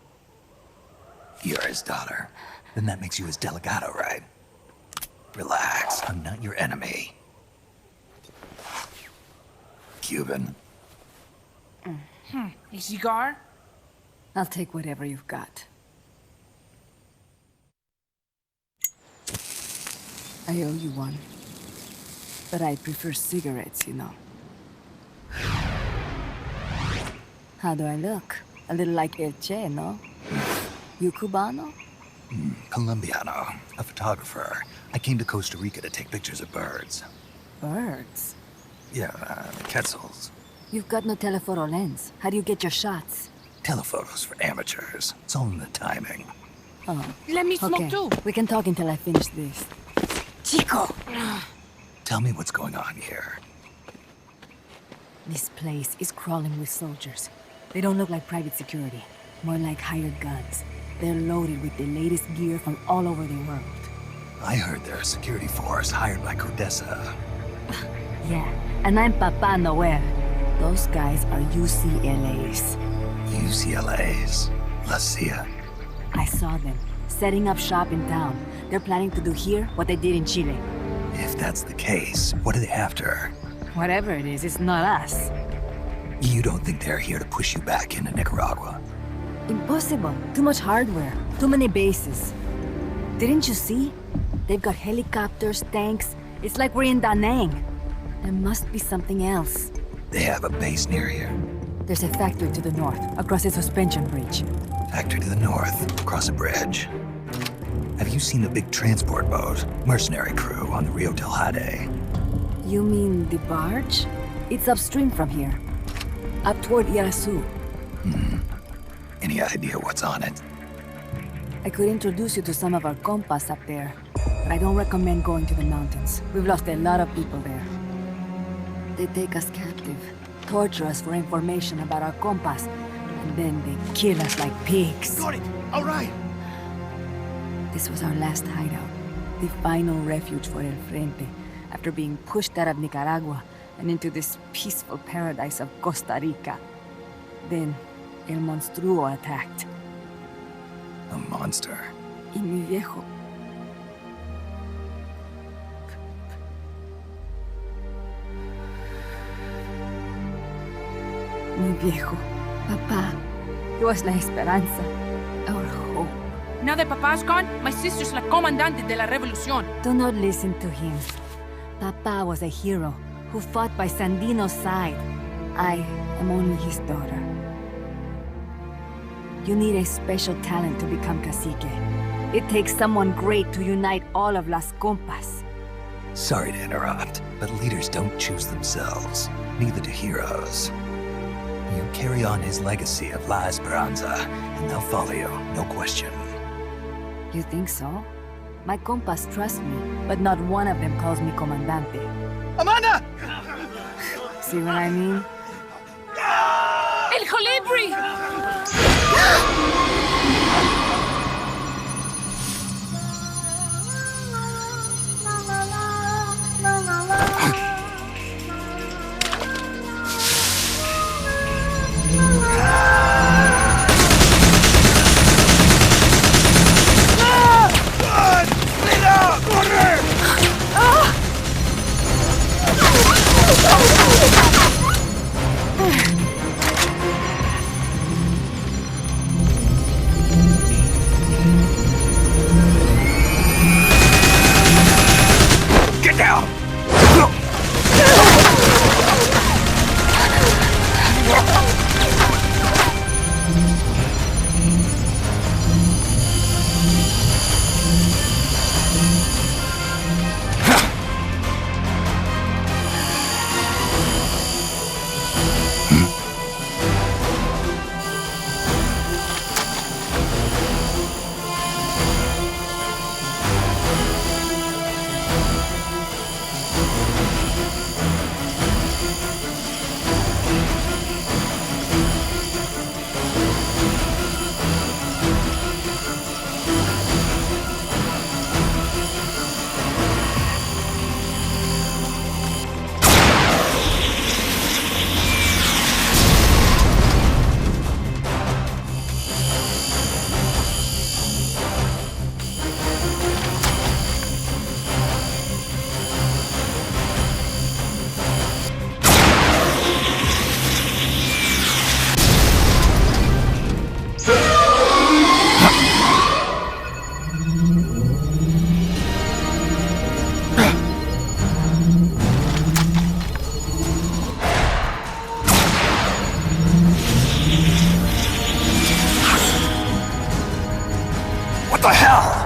You're his daughter. Then that makes you his delegado, right? Relax, I'm not your enemy. Cuban.
A cigar?
I'll take whatever you've got. I owe you one. But I prefer cigarettes, you know. How do I look? A little like El Che, no? You Cubano?
Colombiano, a photographer. I came to Costa Rica to take pictures of birds.
Birds?
Yeah, quetzals.
You've got no telephoto lens. How do you get your shots?
Telephotos for amateurs. It's all in the timing.
Oh.
Let me smoke
Okay,
too.
we can talk until I finish this. Chico!
Tell me what's going on here.
This place is crawling with soldiers. They don't look like private security. More like hired guns. They're loaded with the latest gear from all over the world.
I heard they're a security force hired by Codessa.
Yeah, and I'm Papa Noel. Those guys are UCLA's.
UCLA's. La CIA.
I saw them, setting up shop in town. They're planning to do here what they did in Chile.
If that's the case, what are they after?
Whatever it is, it's not us.
You don't think they're here to push you back into Nicaragua?
Impossible. Too much hardware. Too many bases. Didn't you see? They've got helicopters, tanks. It's like we're in Da Nang. There must be something else.
They have a base near here.
There's a factory to the north, across a suspension bridge.
Factory to the north, across a bridge. Have you seen a big transport boat? Mercenary crew on the Rio del Jade.
You mean the barge? It's upstream from here. Up toward Irasu.
Any idea what's on it?
I could introduce you to some of our compas up there, but I don't recommend going to the mountains. We've lost a lot of people there. They take us captive, torture us for information about our compas, and then they kill us like pigs.
Got it! All right!
This was our last hideout, the final refuge for El Frente, after being pushed out of Nicaragua and into this peaceful paradise of Costa Rica. Then, El Monstruo attacked.
A monster.
Y mi viejo. Mi viejo. Papá. He was la esperanza. Our hope.
Now that Papa's gone, my sister's la comandante de la revolución.
Do not listen to him. Papa was a hero who fought by Sandino's side. I am only his daughter. You need a special talent to become cacique. It takes someone great to unite all of Las Compas.
Sorry to interrupt, but leaders don't choose themselves. Neither do heroes. You carry on his legacy of La Esperanza, and they'll follow you, no question.
You think so? My compas trust me, but not one of them calls me comandante.
Amanda!
See what I mean?
El Colibri!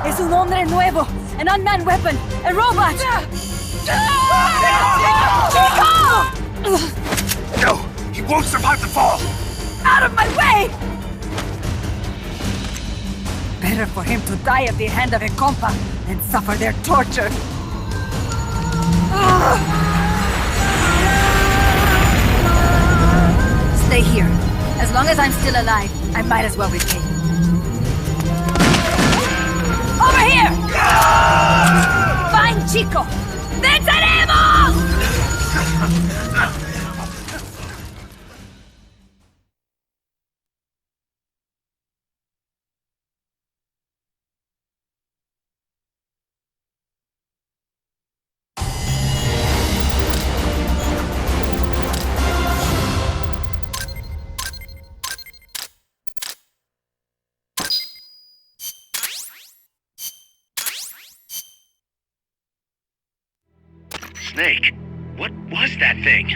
Es un hombre nuevo, an unmanned weapon, a robot! Chico!
No! He won't survive the fall!
Out of my way! Better for him to die at the hand of a compa than suffer their torture. Stay here. As long as I'm still alive, I might as well repay you. Over here! Fine, Chico! ¡Venceremos!
Snake, what was that thing?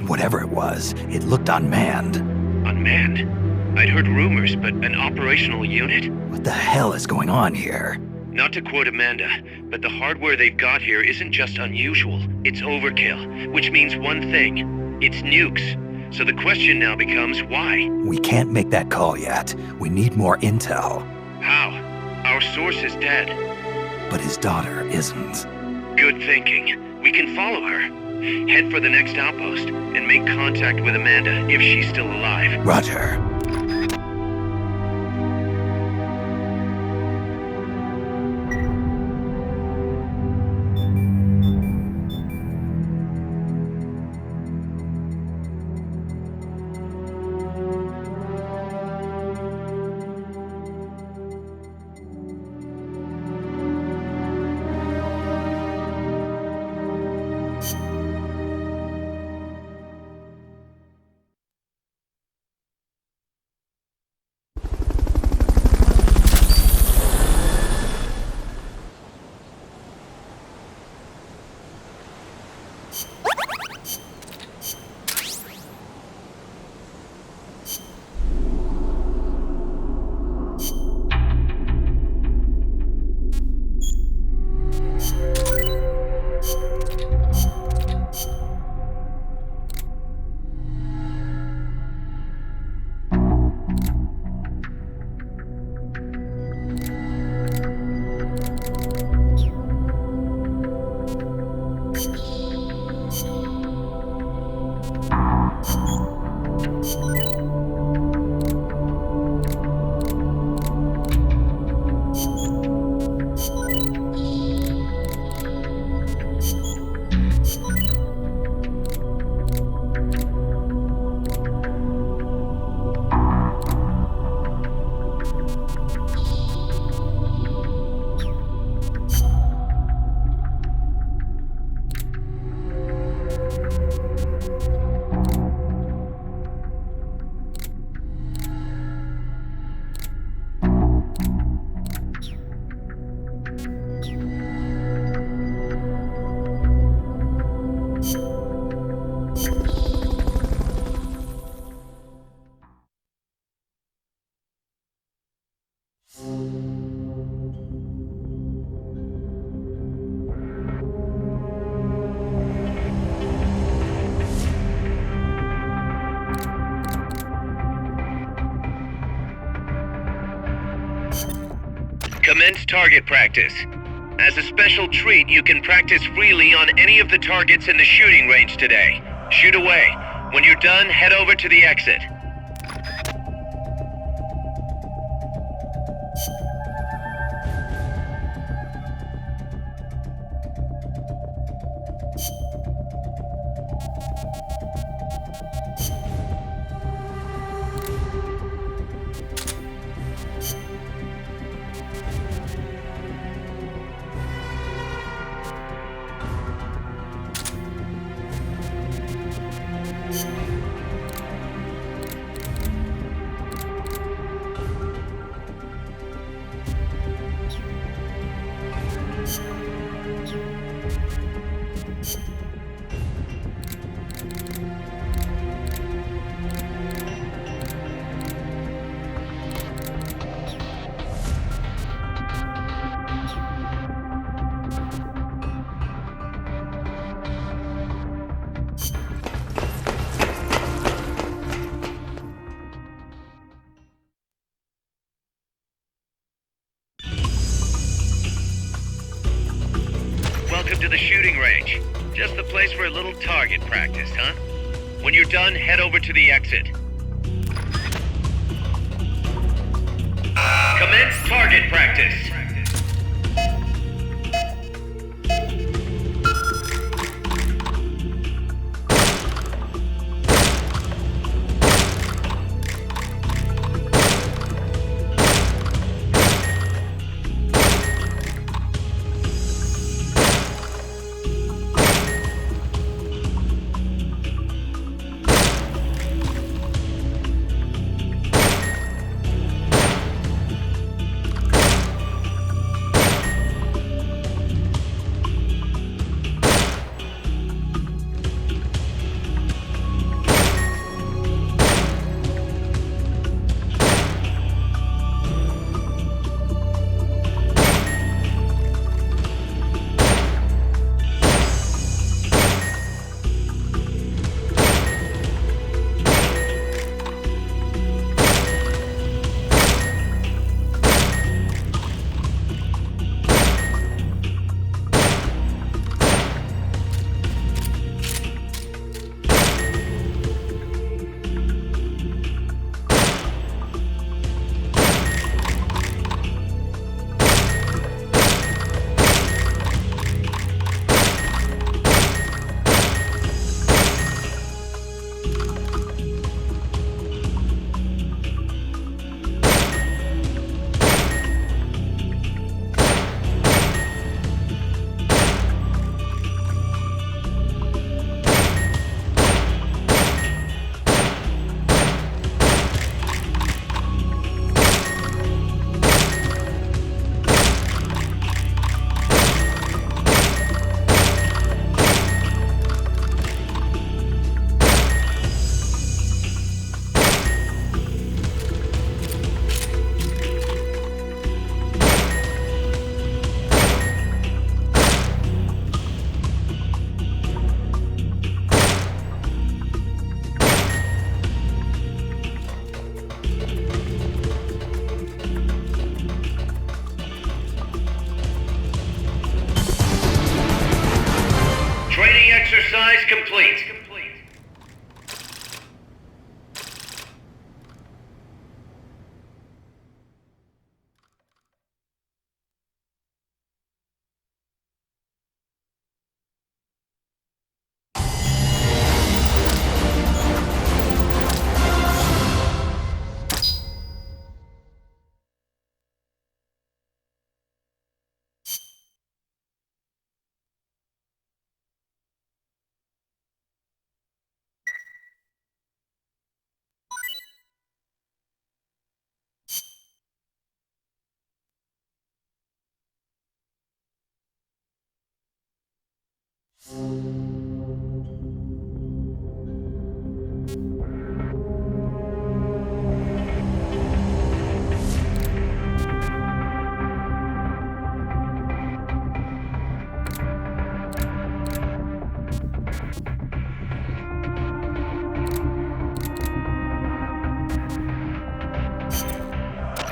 Whatever it was, it looked unmanned.
Unmanned? I'd heard rumors, but an operational unit?
What the hell is going on here?
Not to quote Amanda, but the hardware they've got here isn't just unusual, it's overkill, which means one thing. It's nukes. So the question now becomes why?
We can't make that call yet. We need more intel.
How? Our source is dead.
But his daughter isn't.
Good thinking. We can follow her. Head for the next outpost and make contact with Amanda if she's still alive.
Roger.
Commence target practice. As a special treat, you can practice freely on any of the targets in the shooting range today. Shoot away. When you're done, head over to the exit. Welcome to the shooting range. Just the place for a little target practice, huh? When you're done, head over to the exit. Commence target practice. Exercise complete.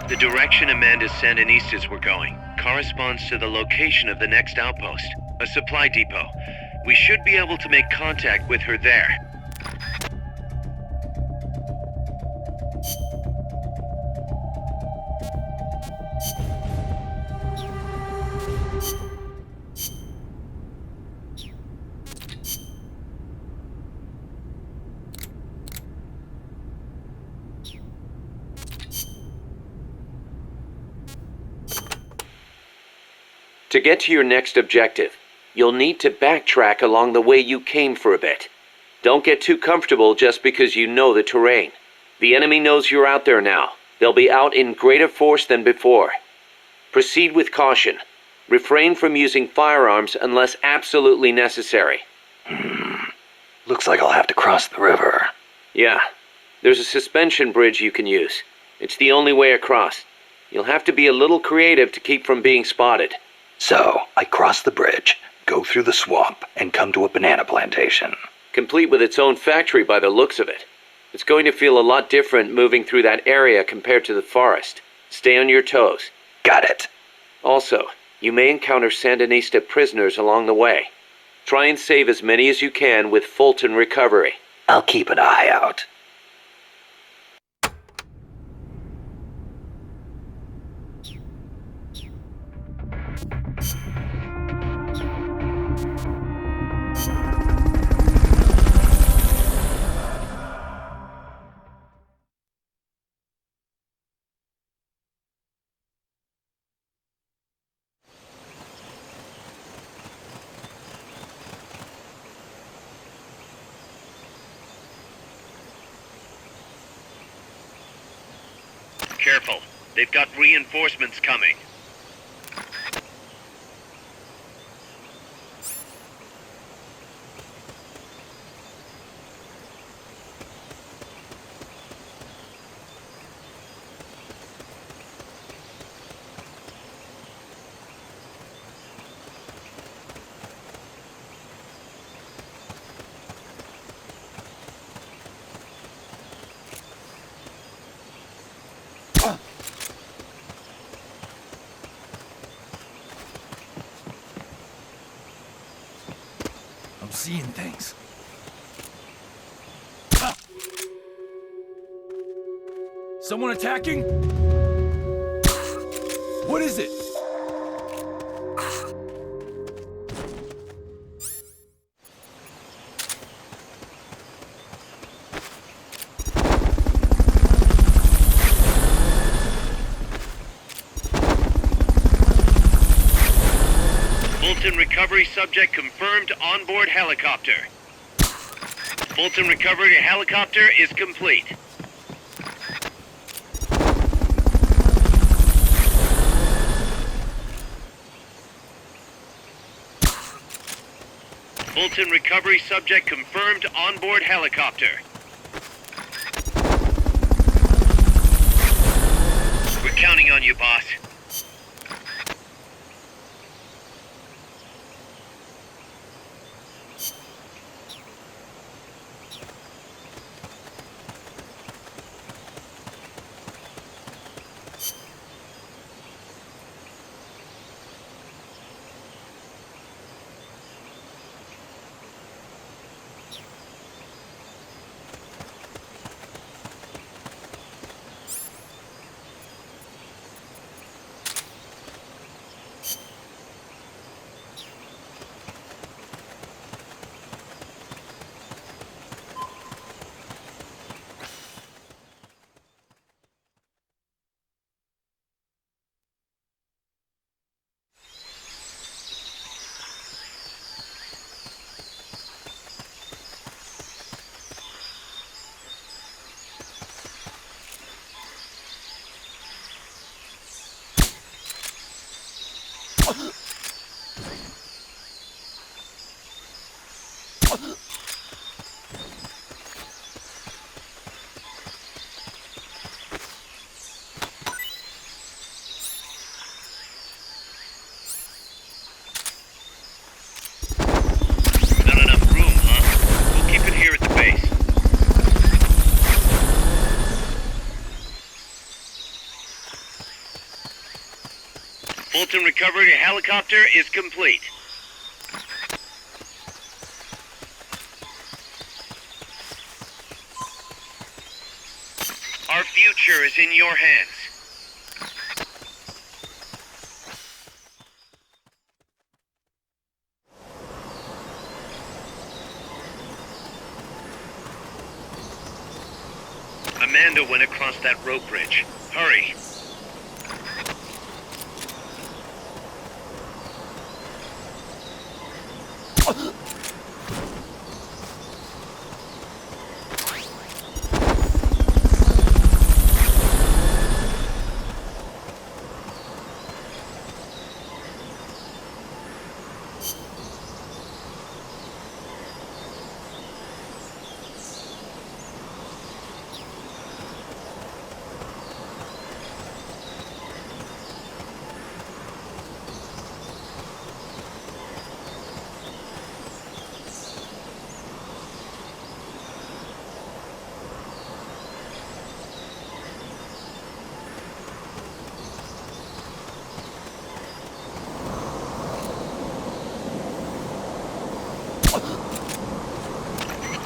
The direction Amanda's Sandinistas were going corresponds to the location of the next outpost, a supply depot. We should be able to make contact with her there.
To get to your next objective, you'll need to backtrack along the way you came for a bit. Don't get too comfortable just because you know the terrain. The enemy knows you're out there now. They'll be out in greater force than before. Proceed with caution. Refrain from using firearms unless absolutely necessary.
Looks like I'll have to cross the river.
Yeah, there's a suspension bridge you can use. It's the only way across. You'll have to be a little creative to keep from being spotted.
So, I cross the bridge, go through the swamp, and come to a banana plantation.
Complete with its own factory by the looks of it. It's going to feel a lot different moving through that area compared to the forest. Stay on your toes.
Got it.
Also, you may encounter Sandinista prisoners along the way. Try and save as many as you can with Fulton Recovery.
I'll keep an eye out.
Careful. They've got reinforcements coming.
I'm seeing things. Someone attacking? What is it?
Fulton Recovery subject confirmed onboard helicopter. Fulton Recovery helicopter is complete. Fulton Recovery subject confirmed onboard helicopter. We're counting on you, boss. Not enough room, huh? We'll keep it here at the base. Fulton Recovery helicopter is complete. Our future is in your hands. Amanda went across that rope bridge. Hurry.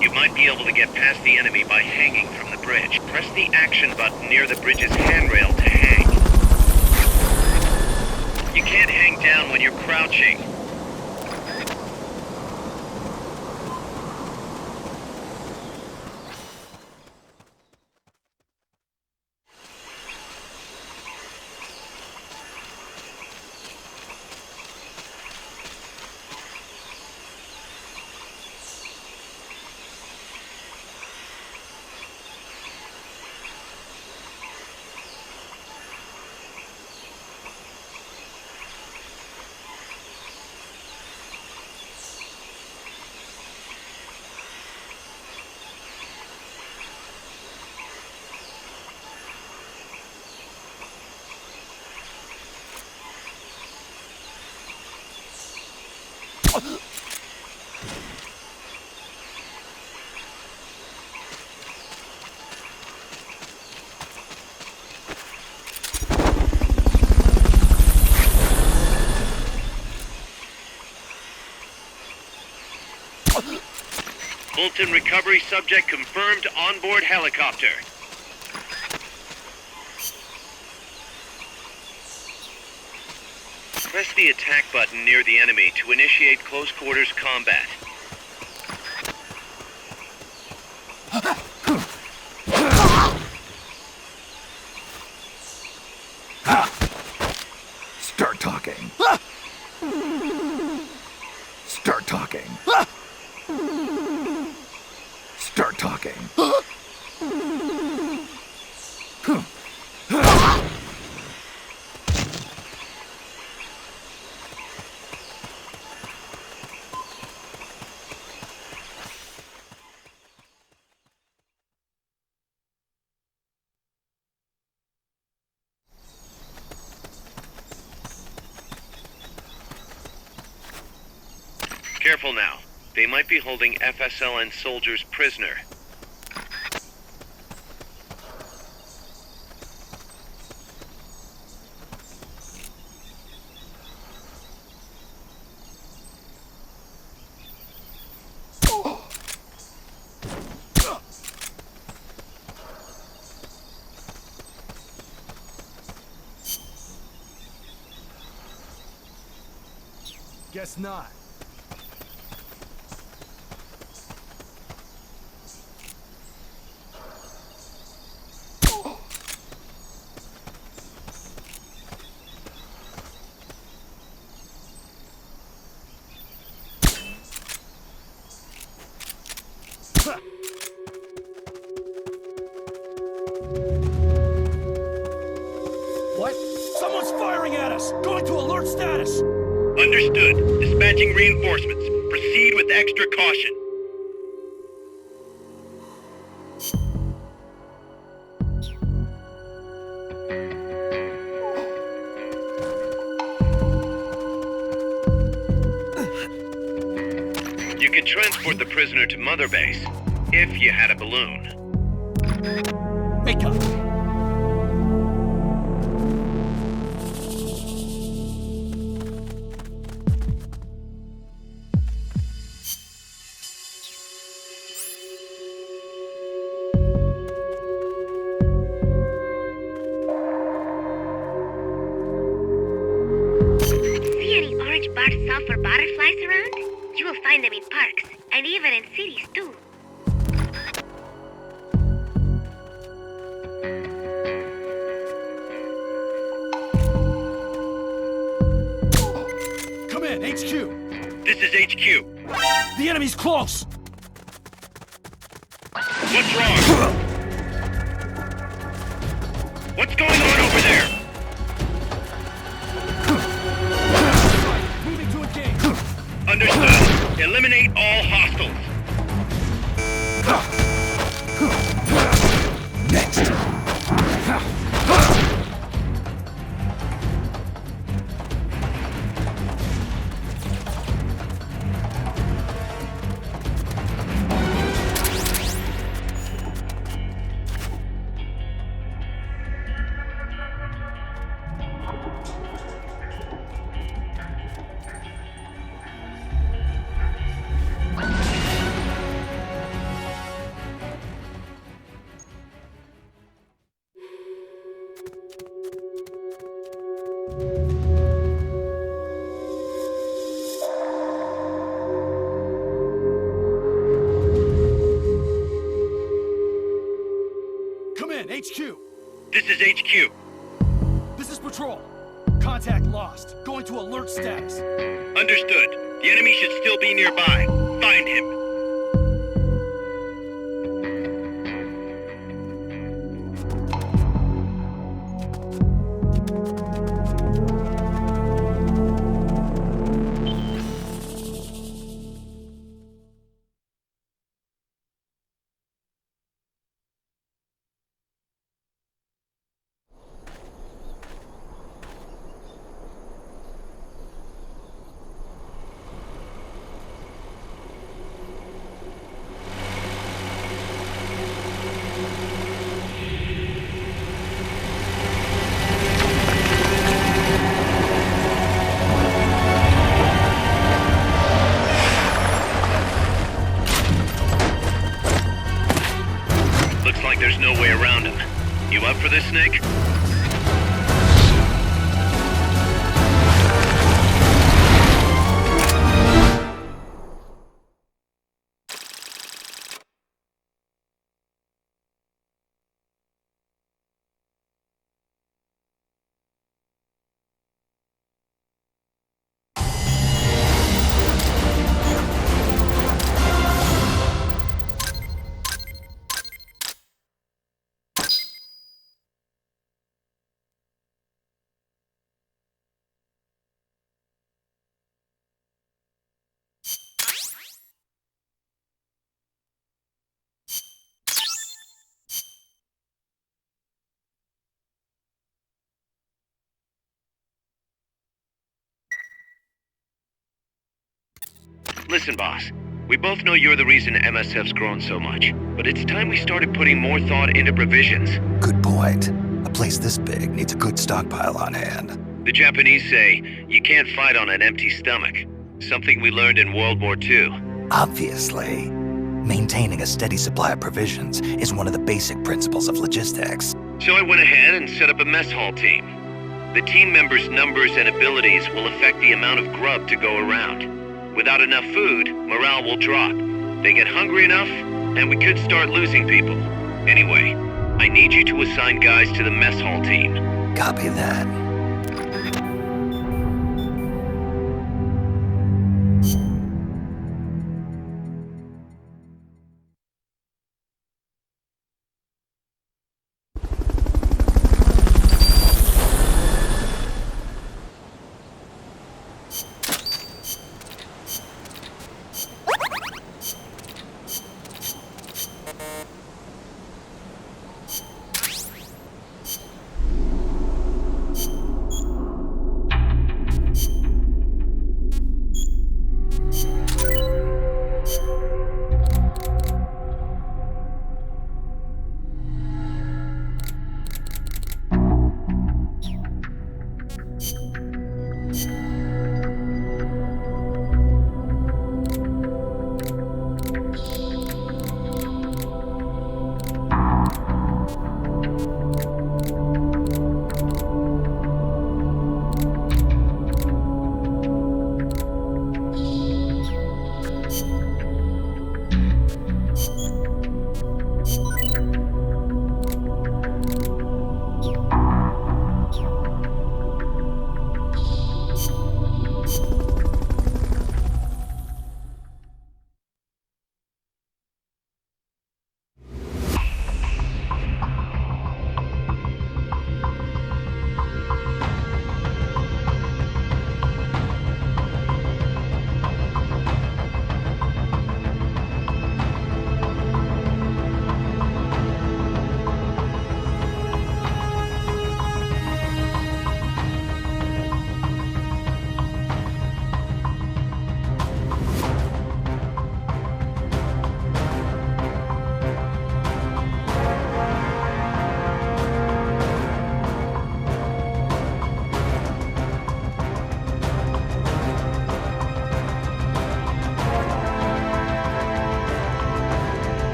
You might be able to get past the enemy by hanging from the bridge. Press the action button near the bridge's handrail to hang. You can't hang down when you're crouching. Fulton Recovery subject confirmed onboard helicopter. Press the attack button near the enemy to initiate close quarters combat.
Start talking. Start talking. Start talking.
Careful now. They might be holding FSLN soldiers prisoner.
Guess not. What? Someone's firing at us! close! Going to alert status!
Understood. Dispatching reinforcements. Proceed with extra caution. You could transport the prisoner to Mother Base, if you had a balloon.
Make up!
See any orange barred sulfur butterflies around? You will find them in parks, and even in cities too.
Come in, HQ!
This is HQ.
The enemy's close!
What's wrong? What's going on over there?
Moving to engage!
Understood. Eliminate all hostiles.
Next.
Come in, HQ!
This is HQ.
This is Patrol. Contact lost. Going to alert status.
Understood. The enemy should still be nearby. Find him. Looks like there's no way around him. You up for this, Snake? Listen, boss. We both know you're the reason MSF's grown so much, but it's time we started putting more thought into provisions.
Good point. A place this big needs a good stockpile on hand.
The Japanese say, you can't fight on an empty stomach. Something we learned in World War II.
Obviously. Maintaining a steady supply of provisions is one of the basic principles of logistics.
So I went ahead and set up a mess hall team. The team members' numbers and abilities will affect the amount of grub to go around. Without enough food, morale will drop. They get hungry enough, and we could start losing people. Anyway, I need you to assign guys to the mess hall team.
Copy that.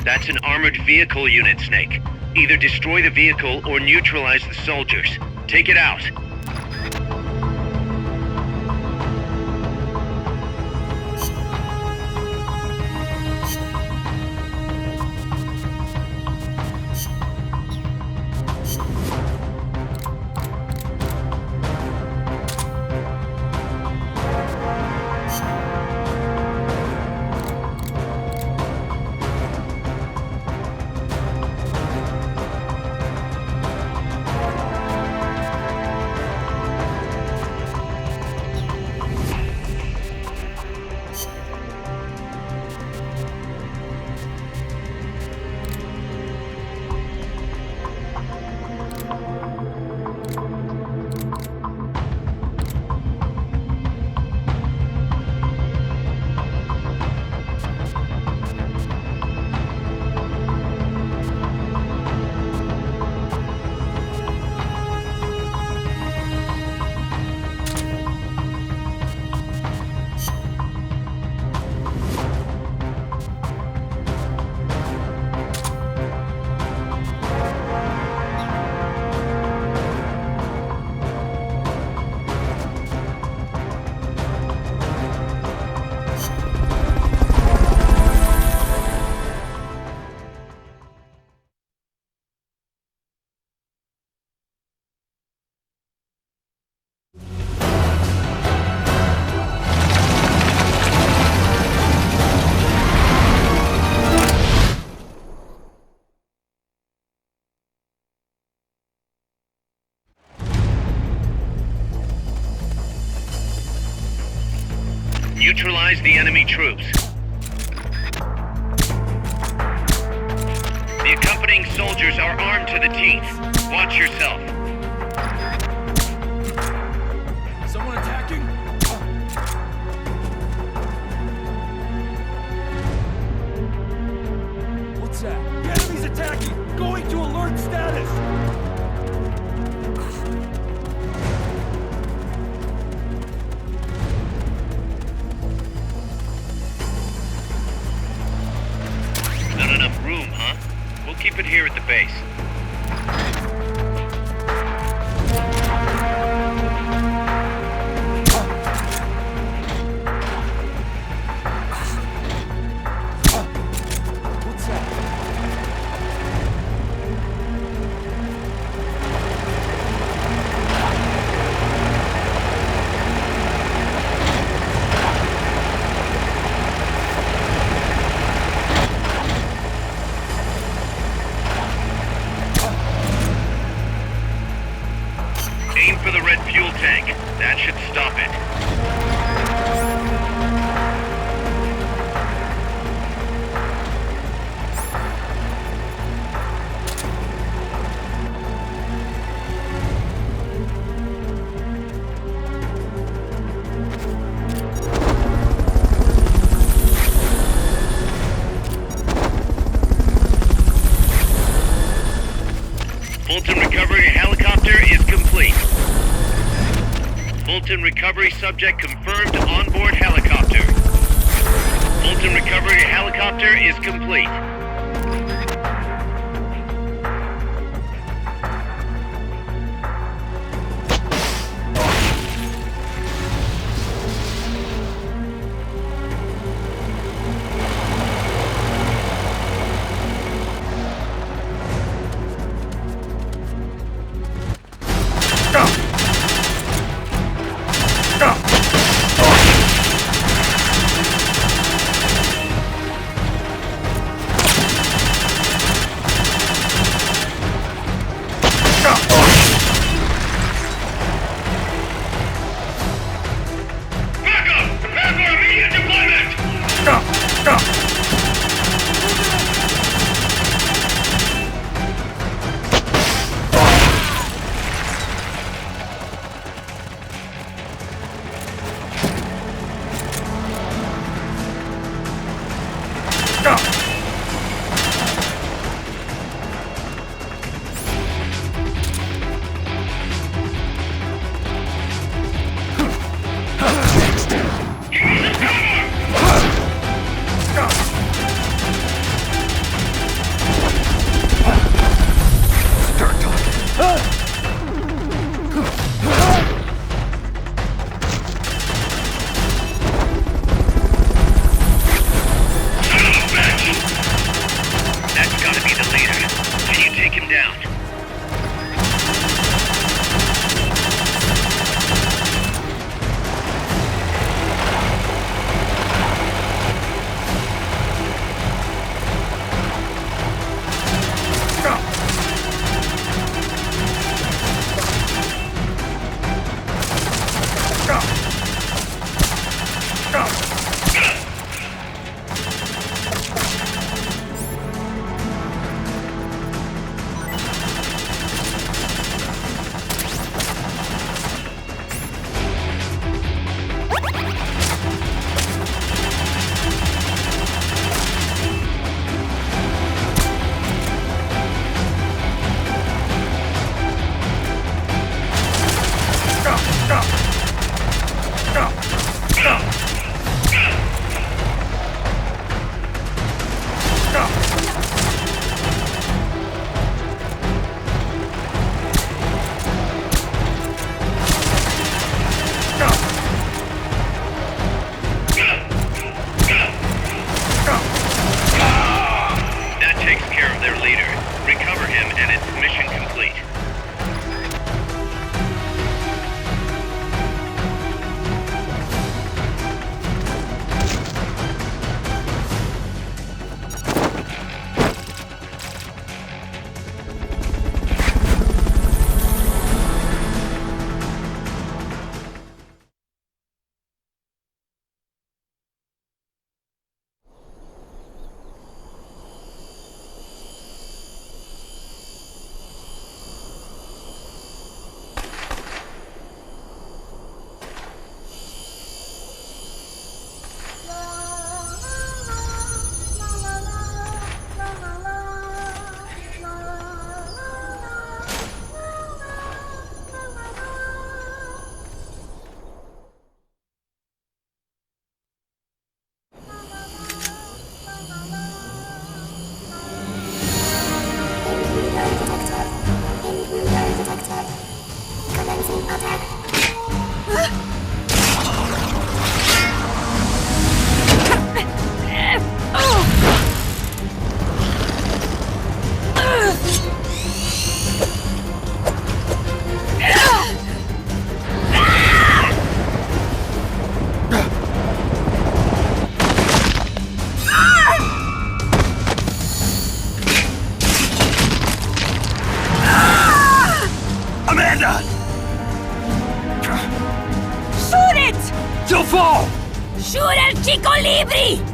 That's an armored vehicle unit, Snake. Either destroy the vehicle or neutralize the soldiers. Take it out. Neutralize the enemy troops. The accompanying soldiers are armed to the teeth. Watch yourself.
Someone attacking? What's that? The enemy's attacking! Going to alert status!
Not enough room, huh? We'll keep it here at the base. Aim for the red fuel tank. That should stop it. Fulton Recovery subject confirmed onboard helicopter. Fulton Recovery helicopter is complete.
¡Shoot al chico Libri!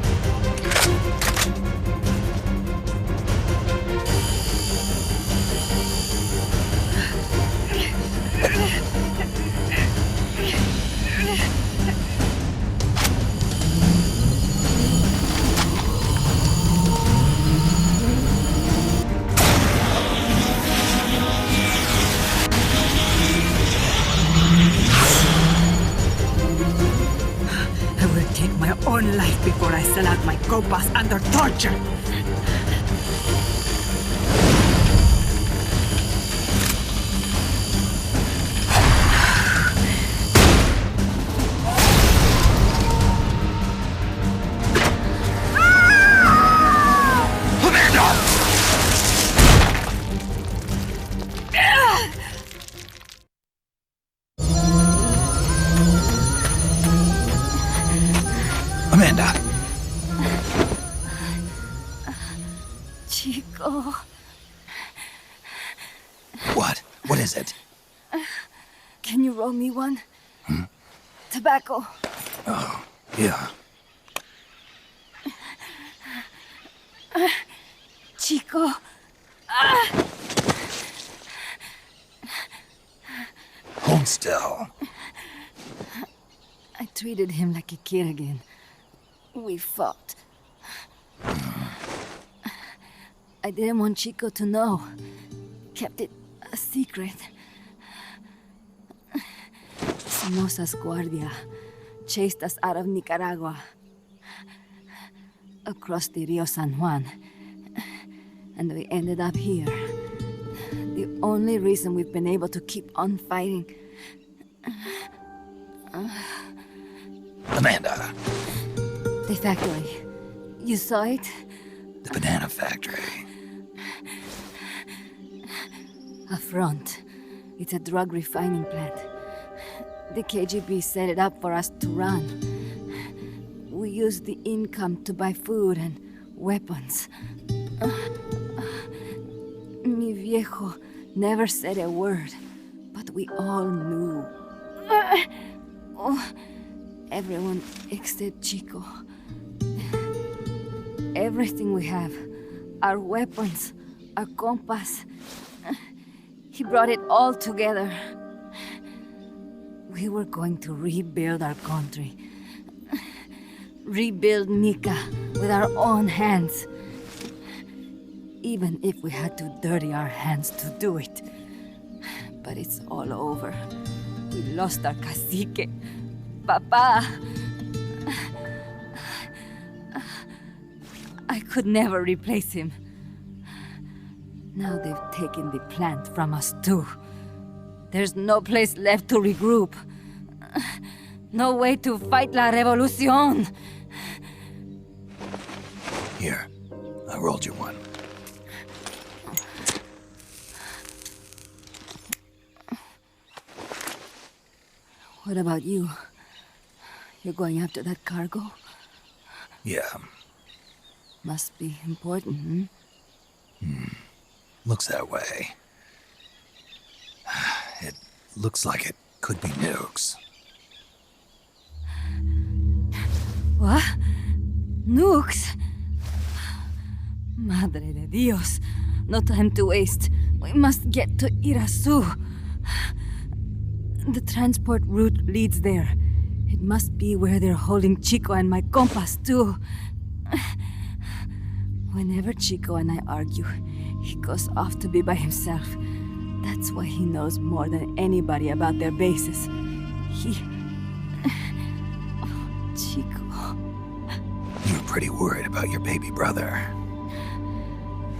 one life before I sell out my compas under torture.
Amanda!
Chico.
What? What is it?
Can you roll me one? Tobacco.
Oh, yeah.
Chico.
Hold still.
I treated him like a kid again. We fought. I didn't want Chico to know. Kept it a secret. Somoza's Guardia chased us out of Nicaragua, across the Rio San Juan, and we ended up here. The only reason we've been able to keep on fighting.
Amanda.
The factory. You saw it?
The banana factory.
A front. It's a drug refining plant. The KGB set it up for us to run. We used the income to buy food and weapons. Mi viejo never said a word, but we all knew. Everyone except Chico. Everything we have, our weapons, our compass, he brought it all together. We were going to rebuild our country. Rebuild Nika with our own hands. Even if we had to dirty our hands to do it. But it's all over. We lost our cacique. Papa. I could never replace him. Now they've taken the plant from us too. There's no place left to regroup. No way to fight la revolución.
Here, I rolled you one.
What about you? You're going after that cargo?
Yeah.
Must be important,
Looks that way. It looks like it could be nukes.
What? Nukes? Madre de Dios. No time to waste. We must get to Irasu. The transport route leads there. It must be where they're holding Chico and my compas, too. Whenever Chico and I argue, he goes off to be by himself. That's why he knows more than anybody about their bases. Oh, Chico.
You're pretty worried about your baby brother.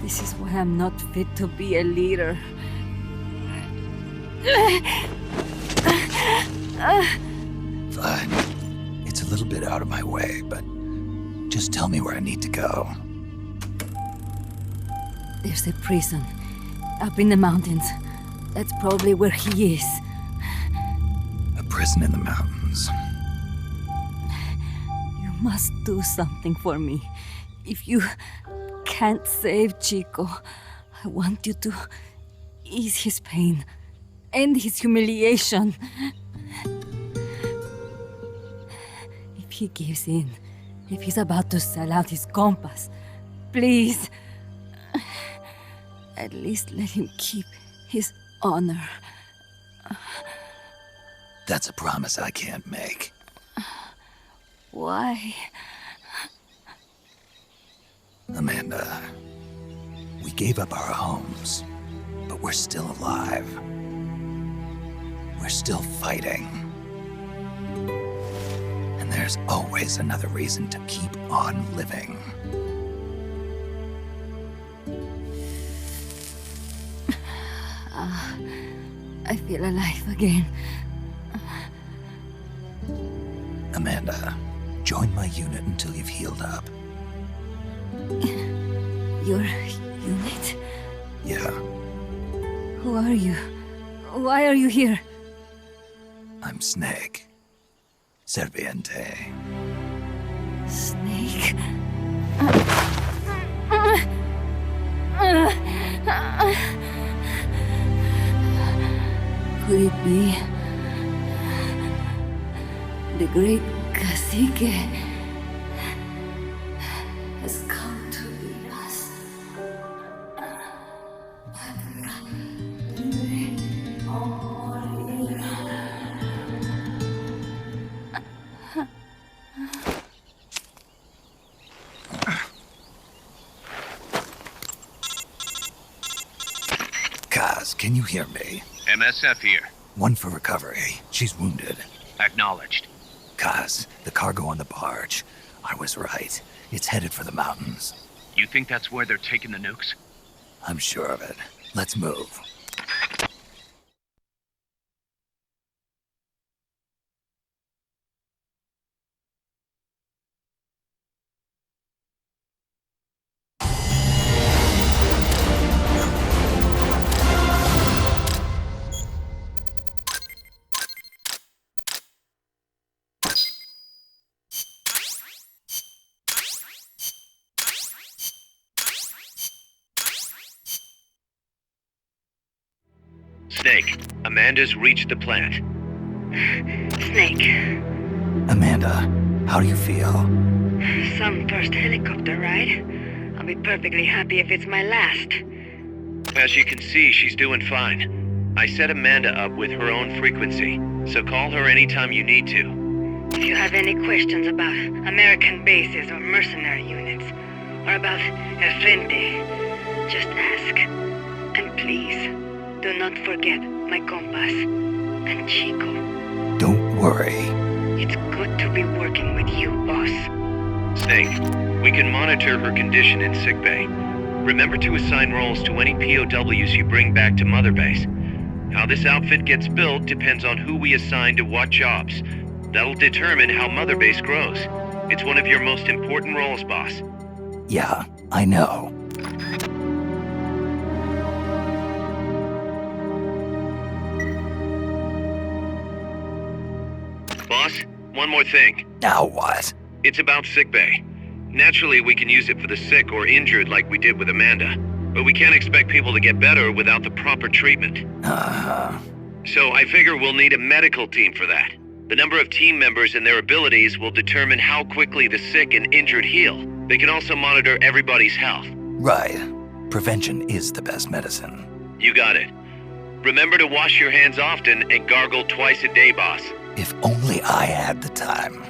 This is why I'm not fit to be a leader.
Fine. It's a little bit out of my way, but just tell me where I need to go.
There's a prison up in the mountains. That's probably where he is.
A prison in the mountains.
You must do something for me. If you can't save Chico, I want you to ease his pain, end his humiliation. If he gives in, if he's about to sell out his compass, please, at least let him keep his honor.
That's a promise I can't make.
Why?
Amanda, we gave up our homes, but we're still alive. We're still fighting. And there's always another reason to keep on living.
I feel alive again.
Amanda, join my unit until you've healed up.
Your unit?
Yeah,
Who are you? Why are you here?
I'm Snake. Serviente.
Snake? Could it be the great cacique has come to lead us?
Kaz, can you hear me?
MSF here.
One for recovery. She's wounded.
Acknowledged.
Kaz, the cargo on the barge. I was right. It's headed for the mountains.
You think that's where they're taking the nukes?
I'm sure of it. Let's move.
Snake, Amanda's reached the plant.
Snake,
Amanda, how do you feel?
some first helicopter ride. I'll be perfectly happy if it's my last.
As you can see, she's doing fine. I set Amanda up with her own frequency, so call her anytime you need to.
If you have any questions about American bases or mercenary units, or about El Frente, just ask. And please, do not forget my compass and Chico.
Don't worry.
It's good to be working with you, boss.
Snake, we can monitor her condition in sickbay. Remember to assign roles to any POWs you bring back to Mother Base. How this outfit gets built depends on who we assign to what jobs. That'll determine how Mother Base grows. It's one of your most important roles, boss.
Yeah, I know.
Boss, one more thing.
Now what?
It's about sickbay. Naturally, we can use it for the sick or injured like we did with Amanda, but we can't expect people to get better without the proper treatment.
Uh-huh.
So I figure we'll need a medical team for that. The number of team members and their abilities will determine how quickly the sick and injured heal. They can also monitor everybody's health.
Right. Prevention is the best medicine.
You got it. Remember to wash your hands often and gargle twice a day, boss.
If only I had the time.